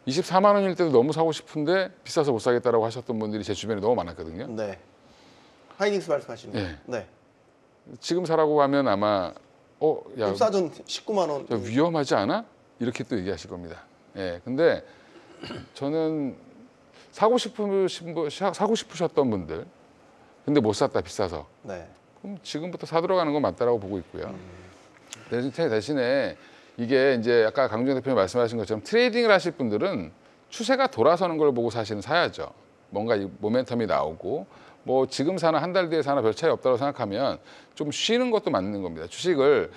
24만 원일 때도 너무 사고 싶은데 비싸서 못 사겠다라고 하셨던 분들이 제 주변에 너무 많았거든요. 네. 하이닉스 말씀하시는 거. 네. 네. 지금 사라고 하면 아마 야, 싸전 19만 원. 위험하지 않아? 이렇게 또 얘기하실 겁니다. 예. 근데 저는 사고 싶으셨던 분들 근데 못 샀다, 비싸서. 네. 그럼 지금부터 사 들어가는 건 맞다라고 보고 있고요. 대신에 이게 이제 아까 강준영 대표님 말씀하신 것처럼 트레이딩을 하실 분들은 추세가 돌아서는 걸 보고 사실은 사야죠. 뭔가 이 모멘텀이 나오고 뭐 지금 사나 한 달 뒤에 사나 별 차이 없다고 생각하면 좀 쉬는 것도 맞는 겁니다. 주식을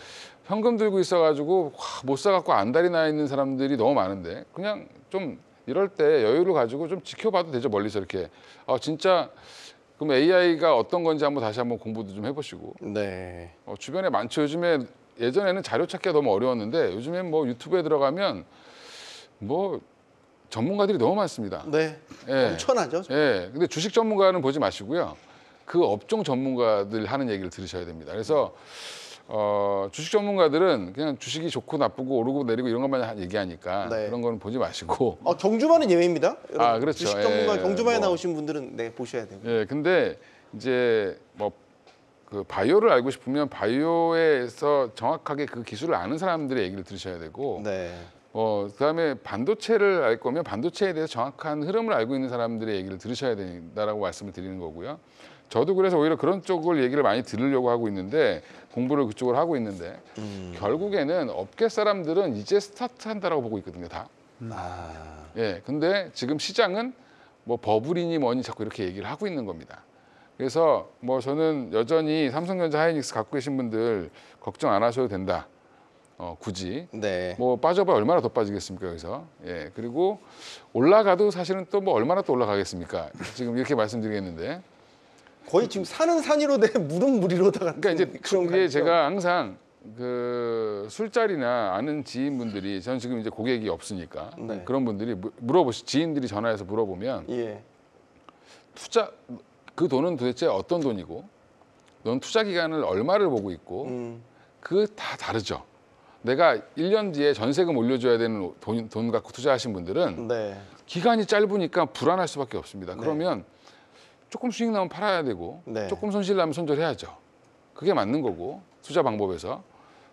현금 들고 있어가지고 못 사갖고 안달이 나 있는 사람들이 너무 많은데 그냥 좀 이럴 때 여유를 가지고 좀 지켜봐도 되죠. 멀리서 이렇게. 진짜 그럼 AI가 어떤 건지 다시 한번 공부도 좀 해보시고. 네. 주변에 많죠. 요즘에 예전에는 자료 찾기가 너무 어려웠는데 요즘엔 뭐 유튜브에 들어가면 뭐 전문가들이 너무 많습니다. 네. 예. 엄청나죠. 예. 근데 주식 전문가는 보지 마시고요. 그 업종 전문가들 하는 얘기를 들으셔야 됩니다. 그래서 주식 전문가들은 그냥 주식이 좋고 나쁘고 오르고 내리고 이런 것만 얘기하니까 네. 그런 거는 보지 마시고. 경주마는 예외입니다. 여러분. 그렇죠. 주식 전문가 예, 경주마에 뭐. 나오신 분들은 네, 보셔야 되고. 예. 근데 이제 뭐 그 바이오를 알고 싶으면 바이오에서 정확하게 그 기술을 아는 사람들의 얘기를 들으셔야 되고. 네. 그다음에 반도체를 알 거면 반도체에 대해서 정확한 흐름을 알고 있는 사람들의 얘기를 들으셔야 된다라고 말씀을 드리는 거고요. 저도 그래서 오히려 그런 쪽을 얘기를 많이 들으려고 하고 있는데 공부를 그쪽으로 하고 있는데 결국에는 업계 사람들은 이제 스타트한다라고 보고 있거든요, 다. 예, 근데 지금 시장은 뭐 버블이니 뭐니 자꾸 이렇게 얘기를 하고 있는 겁니다. 그래서 뭐 저는 여전히 삼성전자, 하이닉스 갖고 계신 분들 걱정 안 하셔도 된다. 굳이. 네. 뭐 빠져봐 얼마나 더 빠지겠습니까 여기서. 예, 그리고 올라가도 사실은 또 뭐 얼마나 또 올라가겠습니까. 지금 이렇게 말씀드리겠는데. 거의 지금 산은 산이로 돼 물은 물이로다가. 그러니까 이제 그런 그게感죠. 제가 항상 그 술자리나 아는 지인분들이 저는 지금 이제 고객이 없으니까 네. 그런 분들이 지인들이 전화해서 물어보면 예. 투자 그 돈은 도대체 어떤 돈이고 넌 투자 기간을 얼마를 보고 있고 그 다 다르죠. 내가 1년 뒤에 전세금 올려줘야 되는 돈 갖고 투자하신 분들은 네. 기간이 짧으니까 불안할 수밖에 없습니다. 그러면 조금 수익 나면 팔아야 되고 네. 조금 손실 나면 손절해야죠. 그게 맞는 거고 투자 방법에서.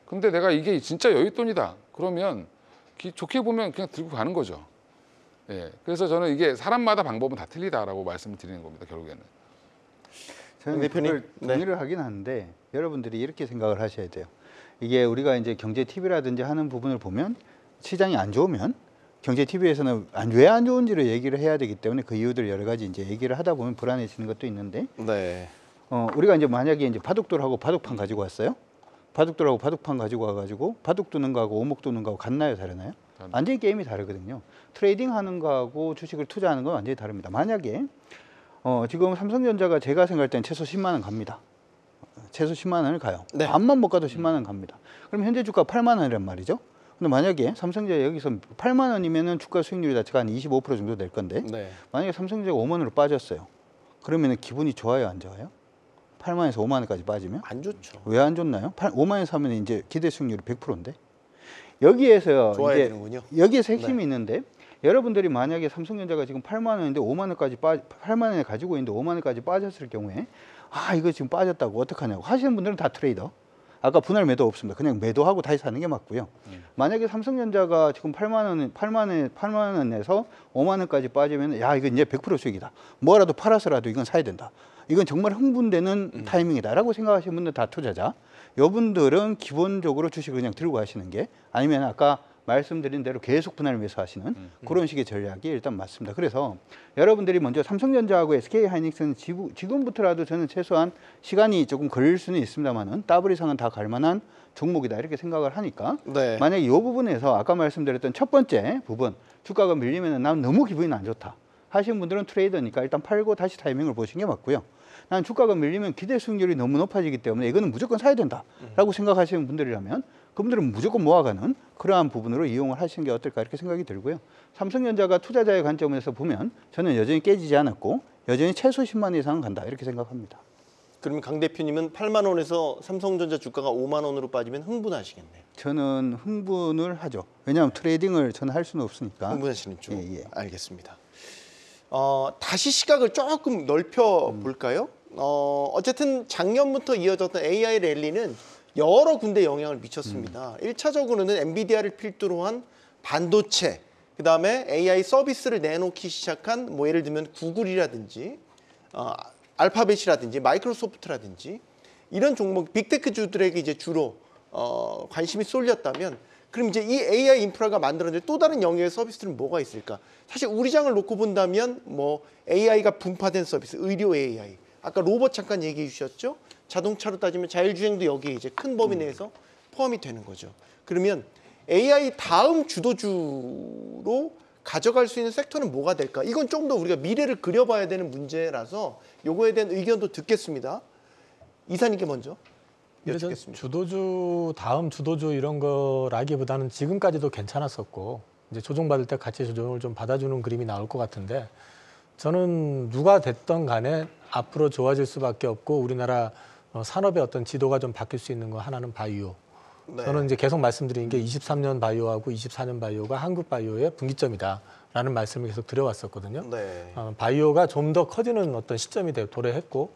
근데 내가 이게 진짜 여윳돈이다. 그러면 좋게 보면 그냥 들고 가는 거죠. 예. 그래서 저는 이게 사람마다 방법은 다 틀리다라고 말씀을 드리는 겁니다. 결국에는. 저는 대표님. 그걸 동의를 하긴 하는데 여러분들이 이렇게 생각을 하셔야 돼요. 이게 우리가 이제 경제 TV라든지 하는 부분을 보면 시장이 안 좋으면 경제 TV에서는 왜 안 좋은지를 얘기를 해야 되기 때문에 그 이유들 여러 가지 이제 얘기를 하다 보면 불안해지는 것도 있는데 네. 우리가 이제 만약에 이제 바둑돌하고 바둑판 가지고 왔어요. 바둑돌하고 바둑판 가지고 와가지고 바둑 두는 거하고 오목 두는 거하고 같나요, 다르나요? 완전히 게임이 다르거든요. 트레이딩 하는 거하고 주식을 투자하는 건 완전히 다릅니다. 만약에 지금 삼성전자가 제가 생각할 때는 최소 10만 원 갑니다. 최소 10만 원을 가요. 네. 반만 못 가도 10만 원 갑니다. 그럼 현재 주가 8만 원이란 말이죠. 근데 만약에 삼성전자 여기서 8만 원이면은 주가 수익률이 자체가 한 25% 정도 될 건데 네. 만약에 삼성전자가 5만 원으로 빠졌어요. 그러면은 기분이 좋아요, 안 좋아요? 8만 원에서 5만 원까지 빠지면? 안 좋죠. 왜 안 좋나요? 5만 원 사면 이제 기대 수익률이 100%인데 여기에서 좋아야 이제 되는군요. 여기에서 핵심이 있는데 여러분들이 만약에 삼성전자가 지금 8만 원인데 5만 원까지 8만 원에 가지고 있는데 5만 원까지 빠졌을 경우에 이거 지금 빠졌다고 어떡하냐고 하시는 분들은 다 트레이더. 아까 분할 매도 없습니다. 그냥 매도하고 다시 사는 게 맞고요. 만약에 삼성전자가 지금 8만 원에서 5만 원까지 빠지면 이거 이제 100% 수익이다. 뭐라도 팔아서라도 이건 사야 된다. 이건 정말 흥분되는 타이밍이다라고 생각하시는 분들 다 투자자. 여분들은 기본적으로 주식을 그냥 들고 가시는 게 아니면 아까 말씀드린 대로 계속 분할 매수하시는 그런 식의 전략이 일단 맞습니다. 그래서 여러분들이 먼저 삼성전자하고 SK하이닉스는 지금부터라도 저는 최소한 시간이 조금 걸릴 수는 있습니다만은 더블 이상은 다 갈 만한 종목이다 이렇게 생각을 하니까 네. 만약에 이 부분에서 아까 말씀드렸던 첫 번째 부분 주가가 밀리면 난 너무 기분이 안 좋다 하시는 분들은 트레이더니까 일단 팔고 다시 타이밍을 보시는 게 맞고요. 난 주가가 밀리면 기대 수익률이 너무 높아지기 때문에 이거는 무조건 사야 된다라고 생각하시는 분들이라면 그분들은 무조건 모아가는 그러한 부분으로 이용을 하시는 게 어떨까 이렇게 생각이 들고요. 삼성전자가 투자자의 관점에서 보면 저는 여전히 깨지지 않았고 여전히 최소 10만 원 이상은 간다 이렇게 생각합니다. 그러면 강 대표님은 8만 원에서 삼성전자 주가가 5만 원으로 빠지면 흥분하시겠네요. 저는 흥분을 하죠. 왜냐하면 트레이딩을 저는 할 수는 없으니까. 흥분하시는 쪽. 예. 알겠습니다. 다시 시각을 조금 넓혀 볼까요? 어쨌든 작년부터 이어졌던 AI 랠리는 여러 군데 영향을 미쳤습니다. 1차적으로는 엔비디아를 필두로 한 반도체, 그다음에 AI 서비스를 내놓기 시작한 뭐 예를 들면 구글이라든지 알파벳이라든지 마이크로소프트라든지 이런 종목 빅테크주들에게 이제 주로 관심이 쏠렸다면 그럼 이제 이 AI 인프라가 만들어낼 또 다른 영역의 서비스들은 뭐가 있을까? 사실 우리 장을 놓고 본다면 뭐 AI가 분파된 서비스, 의료 AI, 아까 로봇 잠깐 얘기해 주셨죠? 자동차로 따지면 자율주행도 여기에 이제 큰 범위 내에서 포함이 되는 거죠. 그러면 AI 다음 주도주로 가져갈 수 있는 섹터는 뭐가 될까? 이건 좀 더 우리가 미래를 그려봐야 되는 문제라서 요거에 대한 의견도 듣겠습니다. 이사님께 먼저 여쭙겠습니다. 주도주, 다음 주도주 이런 거라기보다는 지금까지도 괜찮았었고 이제 조정받을 때 같이 조정을 좀 받아주는 그림이 나올 것 같은데 저는 누가 됐던 간에 앞으로 좋아질 수밖에 없고 우리나라 산업의 어떤 지도가 좀 바뀔 수 있는 거 하나는 바이오. 네. 저는 이제 계속 말씀드린 게 23년 바이오하고 24년 바이오가 한국 바이오의 분기점이다라는 말씀을 계속 드려왔었거든요. 네. 바이오가 좀 더 커지는 어떤 시점이 도래했고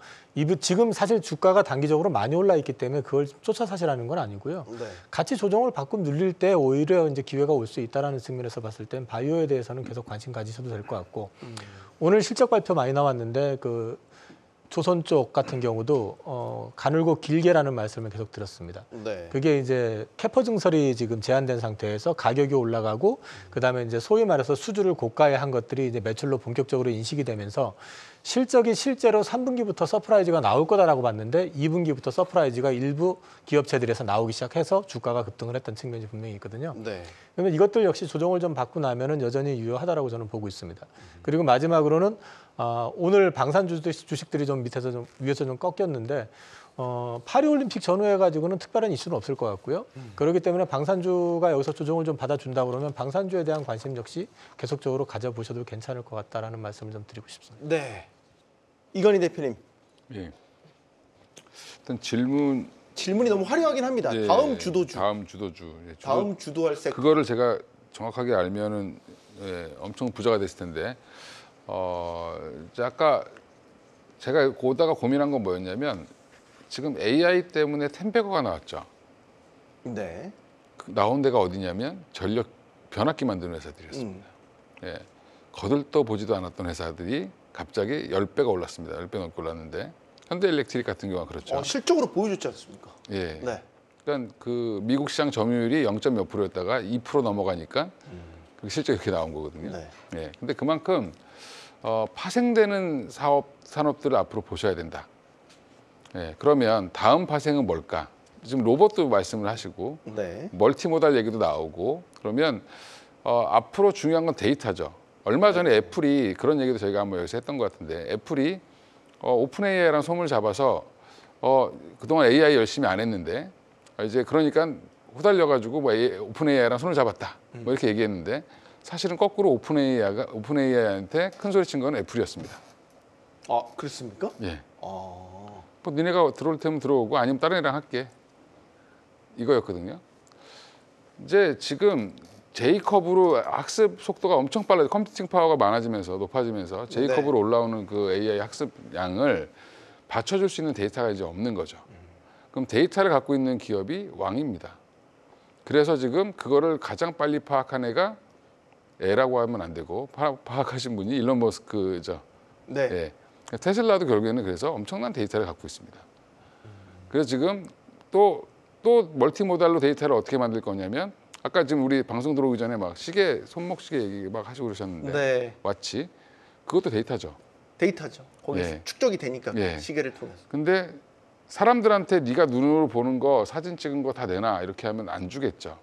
지금 사실 주가가 단기적으로 많이 올라 있기 때문에 그걸 쫓아 사시라는 건 아니고요. 네. 같이 조정을 받고 눌릴 때 오히려 이제 기회가 올 수 있다라는 측면에서 봤을 땐 바이오에 대해서는 계속 관심 가지셔도 될 것 같고 오늘 실적 발표 많이 나왔는데 그 조선 쪽 같은 경우도 가늘고 길게라는 말씀을 계속 들었습니다. 네. 그게 이제 캐퍼 증설이 지금 제한된 상태에서 가격이 올라가고 그다음에 이제 소위 말해서 수주를 고가에 한 것들이 이제 매출로 본격적으로 인식이 되면서 실적이 실제로 3분기부터 서프라이즈가 나올 거다라고 봤는데 2분기부터 서프라이즈가 일부 기업체들에서 나오기 시작해서 주가가 급등을 했던 측면이 분명히 있거든요. 네. 그러면 이것들 역시 조정을 좀 받고 나면은 여전히 유효하다라고 저는 보고 있습니다. 그리고 마지막으로는 오늘 방산 주식들이 좀 밑에서 좀 위에서 좀 꺾였는데 파리올림픽 전후해 가지고는 특별한 이슈는 없을 것 같고요. 그렇기 때문에 방산주가 여기서 조정을 좀 받아준다 그러면 방산주에 대한 관심 역시 계속적으로 가져보셔도 괜찮을 것 같다라는 말씀을 좀 드리고 싶습니다. 네. 이건희 대표님. 예. 일단 질문이 너무 화려하긴 합니다. 예, 다음 주도주. 다음 주도주. 예, 다음 주도할 섹터. 그거를 제가 정확하게 알면은 엄청 부자가 됐을 텐데. 아까 제가 오다가 고민한 건 뭐였냐면 지금 AI 때문에 템베거가 나왔죠. 네. 나온 데가 어디냐면 전력 변압기 만드는 회사들이었습니다. 예. 거들떠 보지도 않았던 회사들이 갑자기 10배가 올랐습니다. 10배 넘게 올랐는데 현대일렉트릭 같은 경우가 그렇죠. 실적으로 보여줬지 않습니까? 예. 네. 그러니까 그 미국 시장 점유율이 0. 몇 %였다가 2% 넘어가니까 실적이 이렇게 나온 거거든요. 네. 예. 근데 그만큼 파생되는 산업들을 앞으로 보셔야 된다. 예. 그러면 다음 파생은 뭘까? 지금 로봇도 말씀을 하시고 네. 멀티모달 얘기도 나오고 그러면 앞으로 중요한 건 데이터죠. 얼마 전에 애플이 그런 얘기도 저희가 한번 여기서 했던 것 같은데 애플이 오픈 AI랑 손을 잡아서 그동안 AI 열심히 안 했는데 이제 그러니까 후달려가지고 뭐 오픈 AI랑 손을 잡았다 뭐 이렇게 얘기했는데 사실은 거꾸로 오픈 AI한테 큰 소리 친 건 애플이었습니다. 아 그렇습니까? 예. 아. 뭐 니네가 들어올 테면 들어오고 아니면 다른 애랑 할게 이거였거든요. 이제 지금 J컵으로 학습 속도가 엄청 빨라요. 컴퓨팅 파워가 많아지면서 높아지면서 J컵으로 올라오는 그 AI 학습 양을 받쳐줄 수 있는 데이터가 이제 없는 거죠. 그럼 데이터를 갖고 있는 기업이 왕입니다. 그래서 지금 그거를 가장 빨리 파악한 애가 애라고 하면 안 되고 파악하신 분이 일론 머스크죠. 네. 예. 테슬라도 결국에는 그래서 엄청난 데이터를 갖고 있습니다. 그래서 지금 또 멀티모달로 데이터를 어떻게 만들 거냐면 아까 지금 우리 방송 들어오기 전에 막 시계 손목 시계 얘기 막 하시고 그러셨는데 네. 와치 그것도 데이터죠. 데이터죠. 거기서 예. 축적이 되니까 예. 시계를 통해서. 근데 사람들한테 네가 눈으로 보는 거 사진 찍은 거 다 내놔 이렇게 하면 안 주겠죠.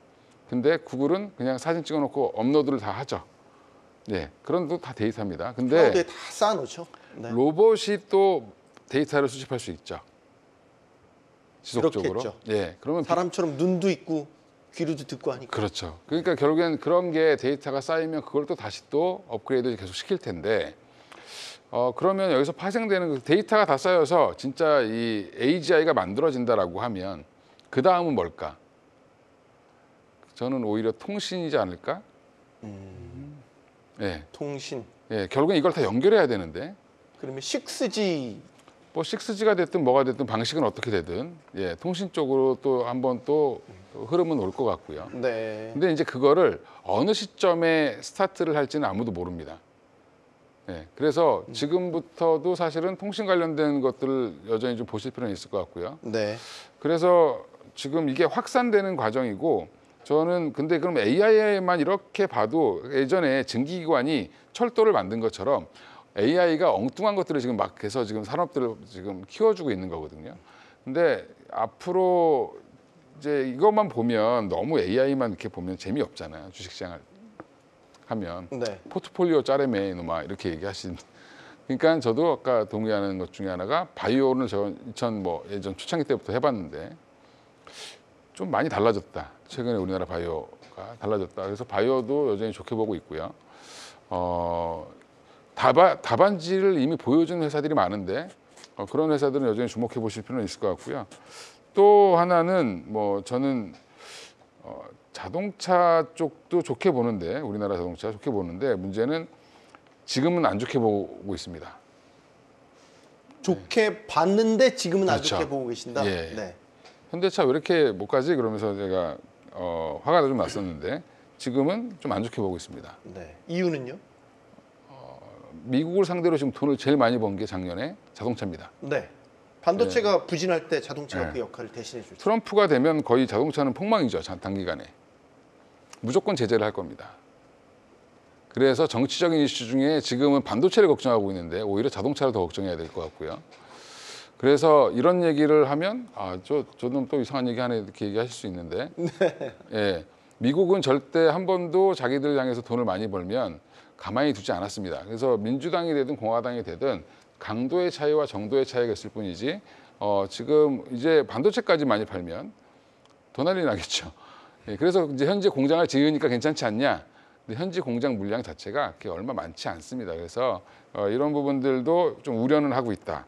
근데 구글은 그냥 사진 찍어놓고 업로드를 다 하죠. 예, 그런 것도 다 데이터입니다. 근데 클라우드에 다 쌓아놓죠. 네. 로봇이 또 데이터를 수집할 수 있죠. 지속적으로. 그렇겠죠. 예, 그러면 사람처럼 눈도 있고 귀로도 듣고 하니까. 그렇죠. 그러니까 결국엔 그런 게 데이터가 쌓이면 그걸 또 다시 또 업그레이드 계속 시킬 텐데 그러면 여기서 파생되는 그 데이터가 다 쌓여서 진짜 이 AGI가 만들어진다라고 하면 그 다음은 뭘까? 저는 오히려 통신이지 않을까? 예, 통신. 예, 결국엔 이걸 다 연결해야 되는데 그러면 6G. 뭐 6G가 됐든 뭐가 됐든 방식은 어떻게 되든 예, 통신 쪽으로 또 한번 또 흐름은 올 것 같고요. 네. 근데 이제 그거를 어느 시점에 스타트를 할지는 아무도 모릅니다. 예, 그래서 지금부터도 사실은 통신 관련된 것들을 여전히 좀 보실 필요는 있을 것 같고요. 네. 그래서 지금 이게 확산되는 과정이고 저는 근데 그럼 AI만 이렇게 봐도 예전에 증기기관이 철도를 만든 것처럼 AI가 엉뚱한 것들을 지금 막 해서 지금 산업들을 지금 키워주고 있는 거거든요. 근데 앞으로 이제 이것만 보면 너무 AI만 이렇게 보면 재미없잖아요. 주식시장을 하면 네. 포트폴리오 짜레메 이놈아 이렇게 얘기하신. 그러니까 저도 아까 동의하는 것 중에 하나가 바이오를 저 예전 초창기 때부터 해봤는데 좀 많이 달라졌다. 최근에 우리나라 바이오가 달라졌다. 그래서 바이오도 여전히 좋게 보고 있고요. 답안지를 이미 보여준 회사들이 많은데 그런 회사들은 여전히 주목해 보실 필요는 있을 것 같고요. 또 하나는 뭐 저는 자동차 쪽도 좋게 보는데 우리나라 자동차 좋게 보는데 문제는 지금은 안 좋게 보고 있습니다. 좋게 봤는데 지금은 안 그렇죠. 좋게 보고 계신다. 예. 네. 현대차 왜 이렇게 못 가지? 그러면서 제가 화가 좀 났었는데 지금은 좀 안 좋게 보고 있습니다. 네. 이유는요? 미국을 상대로 지금 돈을 제일 많이 번 게 작년에 자동차입니다. 네. 반도체가 부진할 때 자동차가 네. 그 역할을 대신해 주죠. 트럼프가 되면 거의 자동차는 폭망이죠. 단기간에. 무조건 제재를 할 겁니다. 그래서 정치적인 이슈 중에 지금은 반도체를 걱정하고 있는데 오히려 자동차를 더 걱정해야 될 것 같고요. 그래서 이런 얘기를 하면 저는 또 이상한 얘기 하네 이렇게 얘기하실 수 있는데 예, 미국은 절대 한 번도 자기들 향해서 돈을 많이 벌면 가만히 두지 않았습니다. 그래서 민주당이 되든 공화당이 되든 강도의 차이와 정도의 차이가 있을 뿐이지 지금 이제 반도체까지 많이 팔면 더 난리 나겠죠. 예, 그래서 이제 현재 공장을 지으니까 괜찮지 않냐. 근데 현지 공장 물량 자체가 그렇게 얼마 많지 않습니다. 그래서 이런 부분들도 좀 우려는 하고 있다.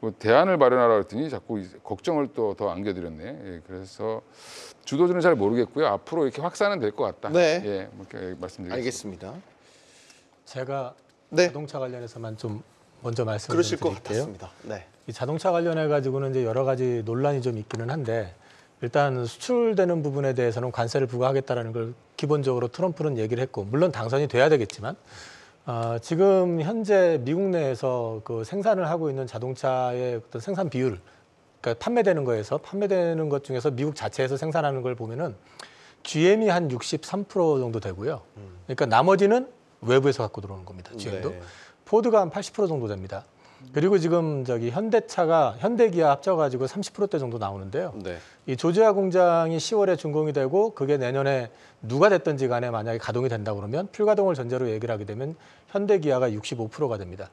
뭐 대안을 마련하라 했더니 자꾸 걱정을 또 더 안겨드렸네. 예, 그래서 주도주는 잘 모르겠고요. 앞으로 이렇게 확산은 될 것 같다. 네. 예, 이렇게 말씀드리겠습니다. 알겠습니다. 제가 네. 자동차 관련해서만 좀 먼저 말씀을 그러실 것 드릴게요. 같았습니다. 네. 이 자동차 관련해 가지고는 이제 여러 가지 논란이 좀 있기는 한데 일단 수출되는 부분에 대해서는 관세를 부과하겠다라는 걸 기본적으로 트럼프는 얘기를 했고 물론 당선이 돼야 되겠지만 지금 현재 미국 내에서 그 생산을 하고 있는 자동차의 어떤 생산 비율, 그러니까 판매되는 것 중에서 미국 자체에서 생산하는 걸 보면은 GM이 한 63% 정도 되고요. 그러니까 나머지는 외부에서 갖고 들어오는 겁니다. GM도. 네. 포드가 한 80% 정도 됩니다. 그리고 지금 현대차가 현대기아 합쳐가지고 30%대 정도 나오는데요. 네. 이 조지아 공장이 10월에 준공이 되고 그게 내년에 누가 됐든지 간에 만약에 가동이 된다 그러면 풀가동을 전제로 얘기를 하게 되면 현대기아가 65%가 됩니다.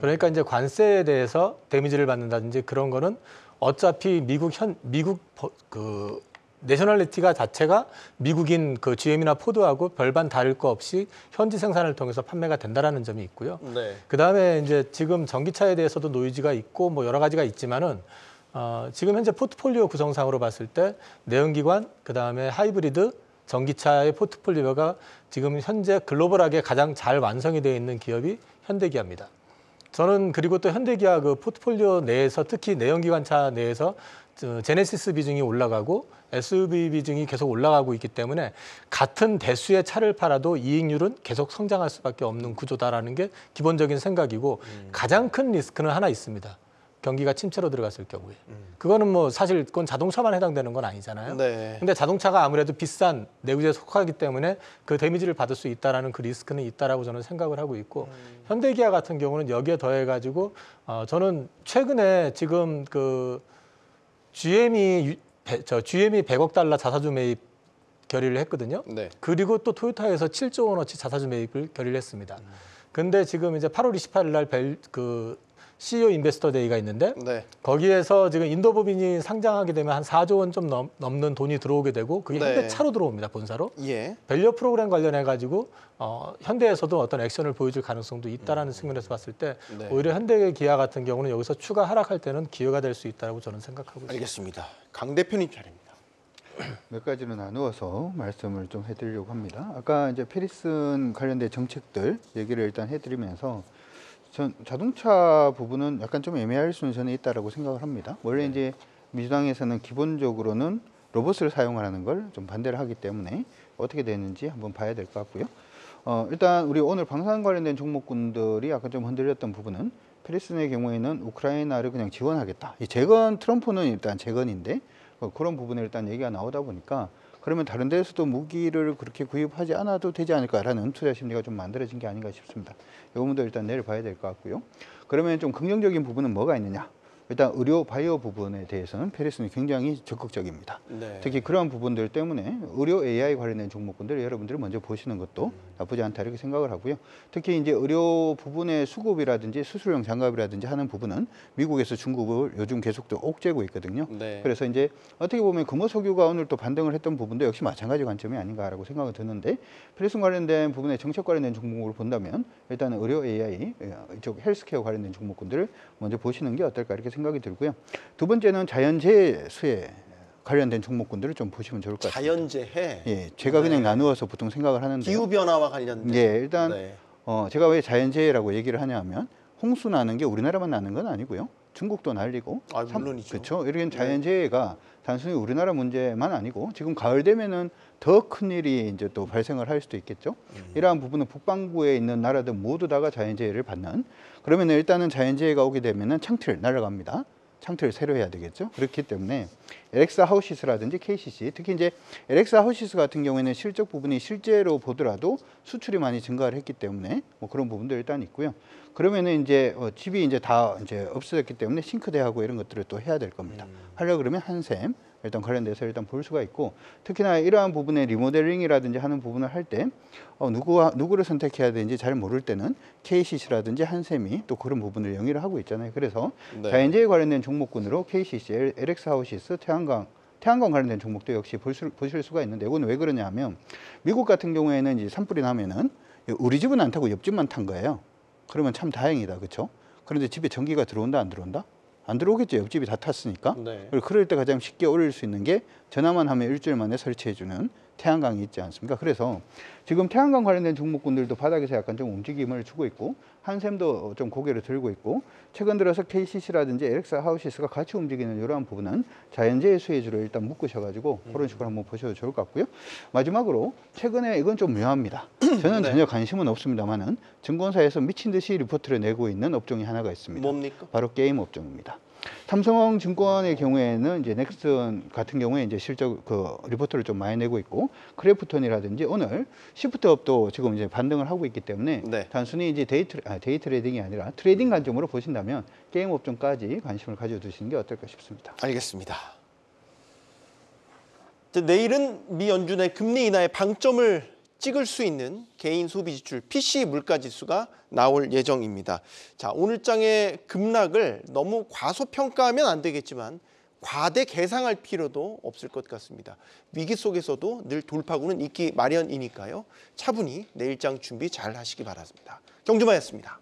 그러니까 이제 관세에 대해서 데미지를 받는다든지 그런 거는 어차피 미국 내셔널리티가 자체가 미국인 그 GM이나 포드하고 별반 다를 거 없이 현지 생산을 통해서 판매가 된다라는 점이 있고요. 네. 그다음에 이제 지금 전기차에 대해서도 노이즈가 있고 뭐 여러 가지가 있지만은 지금 현재 포트폴리오 구성상으로 봤을 때 내연기관 그다음에 하이브리드 전기차의 포트폴리오가 지금 현재 글로벌하게 가장 잘 완성이 되어 있는 기업이 현대기아입니다. 저는 그리고 또 현대기아 그 포트폴리오 내에서 특히 내연기관차 내에서 제네시스 비중이 올라가고 SUV 비중이 계속 올라가고 있기 때문에 같은 대수의 차를 팔아도 이익률은 계속 성장할 수밖에 없는 구조다라는 게 기본적인 생각이고 가장 큰 리스크는 하나 있습니다. 경기가 침체로 들어갔을 경우에. 그거는 뭐 사실 그건 자동차만 해당되는 건 아니잖아요. 네. 근데 자동차가 아무래도 비싼 내구재에 속하기 때문에 그 데미지를 받을 수 있다라는 그 리스크는 있다라고 저는 생각을 하고 있고 현대기아 같은 경우는 여기에 더해가지고 저는 최근에 지금 그 GM이 100억 달러 자사주 매입 결의를 했거든요. 네. 그리고 또 토요타에서 7조 원어치 자사주 매입을 결의를 했습니다. 근데 지금 이제 8월 28일 날 CEO 인베스터 데이가 있는데 네. 거기에서 지금 인도법인이 상장하게 되면 한 4조 원 좀 넘는 돈이 들어오게 되고 그게 네. 현대차로 들어옵니다. 본사로. 예. 밸류 프로그램 관련해 가지고 현대에서도 어떤 액션을 보여줄 가능성도 있다라는 측면에서 봤을 때 네. 오히려 현대기아 같은 경우는 여기서 추가 하락할 때는 기회가 될 수 있다라고 저는 생각하고 있습니다. 알겠습니다. 강 대표님 차례입니다. 몇 가지로 나누어서 말씀을 좀 해드리려고 합니다. 아까 이제 페리슨 관련된 정책들 얘기를 일단 해드리면서 전 자동차 부분은 약간 좀 애매할 수는 저는 있다라고 생각을 합니다. 원래 이제 민주당에서는 기본적으로는 로봇을 사용하는 걸 좀 반대를 하기 때문에 어떻게 되는지 한번 봐야 될 것 같고요. 일단 우리 오늘 방산 관련된 종목군들이 아까 좀 흔들렸던 부분은 페리슨의 경우에는 우크라이나를 그냥 지원하겠다. 이 재건 트럼프는 일단 재건인데 그런 부분에 일단 얘기가 나오다 보니까 그러면 다른 데서도 무기를 그렇게 구입하지 않아도 되지 않을까라는 투자 심리가 좀 만들어진 게 아닌가 싶습니다. 이 부분도 일단 내려봐야 될 것 같고요. 그러면 좀 긍정적인 부분은 뭐가 있느냐? 일단 의료 바이오 부분에 대해서는 페리슨이 굉장히 적극적입니다. 네. 특히 그러한 부분들 때문에 의료 AI 관련된 종목군들 여러분들이 먼저 보시는 것도 나쁘지 않다 이렇게 생각을 하고요. 특히 이제 의료 부분의 수급이라든지 수술용 장갑이라든지 하는 부분은 미국에서 중국을 요즘 계속 또 옥죄고 있거든요. 네. 그래서 이제 어떻게 보면 금호석유가 오늘 또 반등을 했던 부분도 역시 마찬가지 관점이 아닌가라고 생각이 드는데 페리슨 관련된 부분에 정책 관련된 종목을 본다면 일단은 의료 AI 이쪽 헬스케어 관련된 종목군들을 먼저 보시는 게 어떨까 이렇게 생각이 들고요. 두 번째는 자연재해 수혜 관련된 종목군들을 좀 보시면 좋을 것 같습니다. 자연재해. 예, 제가 그냥 나누어서 보통 생각을 하는데 기후 변화와 관련된. 예, 일단 네. 제가 왜 자연재해라고 얘기를 하냐면 홍수 나는 게 우리나라만 나는 건 아니고요. 중국도 날리고. 물론이죠. 그렇죠. 이런 자연재해가 단순히 우리나라 문제만 아니고 지금 가을 되면은 더 큰 일이 이제 또 발생을 할 수도 있겠죠. 이러한 부분은 북반구에 있는 나라들 모두 다가 자연재해를 받는. 그러면 일단은 자연재해가 오게 되면은 창틀 날아갑니다. 창틀을 새로 해야 되겠죠. 그렇기 때문에 LX 하우시스라든지 KCC, 특히 이제 LX 하우시스 같은 경우에는 실적 부분이 실제로 보더라도 수출이 많이 증가를 했기 때문에 뭐 그런 부분도 일단 있고요. 그러면은 이제 집이 이제 다 이제 없어졌기 때문에 싱크대하고 이런 것들을 또 해야 될 겁니다. 하려 그러면 한샘 일단 관련돼서 일단 볼 수가 있고, 특히나 이러한 부분에 리모델링이라든지 하는 부분을 할 때 누구를 선택해야 되는지 잘 모를 때는 KCC라든지 한샘이 또 그런 부분을 영위를 하고 있잖아요. 그래서 네. 자연재해 관련된 종목군으로 KCC, LX 하우시스, 태양광 관련된 종목도 역시 보실 수가 있는데, 이건 왜 그러냐 하면 미국 같은 경우에는 이제 산불이 나면은 우리 집은 안 타고 옆집만 탄 거예요. 그러면 참 다행이다, 그렇죠? 그런데 집에 전기가 들어온다 안 들어온다? 안 들어오겠죠. 옆집이 다 탔으니까. 네. 그리고 그럴 때 가장 쉽게 올릴 수 있는 게 전화만 하면 일주일 만에 설치해주는 태양광이 있지 않습니까? 그래서 지금 태양광 관련된 종목군들도 바닥에서 약간 좀 움직임을 주고 있고, 한샘도 좀 고개를 들고 있고, 최근 들어서 KCC라든지 LX 하우시스가 같이 움직이는 이러한 부분은 자연재해 수혜주로 일단 묶으셔가지고 그런 식으로 한번 보셔도 좋을 것 같고요. 마지막으로 최근에 이건 좀 묘합니다. 저는 전혀 관심은 없습니다만은 증권사에서 미친 듯이 리포트를 내고 있는 업종이 하나가 있습니다. 뭡니까? 바로 게임 업종입니다. 삼성증권의 경우에는 이제 넥슨 같은 경우에 이제 실적 리포트를 좀 많이 내고 있고, 크래프톤이라든지 오늘 시프트업도 지금 이제 반등을 하고 있기 때문에 네. 단순히 이제 데이 트레이딩이 아니라 트레이딩 관점으로 보신다면 게임 업종까지 관심을 가져두시는 게 어떨까 싶습니다. 알겠습니다. 내일은 미 연준의 금리 인하의 방점을 찍을 수 있는 개인 소비 지출 PC 물가 지수가 나올 예정입니다. 자, 오늘 장의 급락을 너무 과소평가하면 안 되겠지만 과대 계상할 필요도 없을 것 같습니다. 위기 속에서도 늘 돌파구는 있기 마련이니까요. 차분히 내일장 준비 잘 하시기 바랍니다. 경주마였습니다.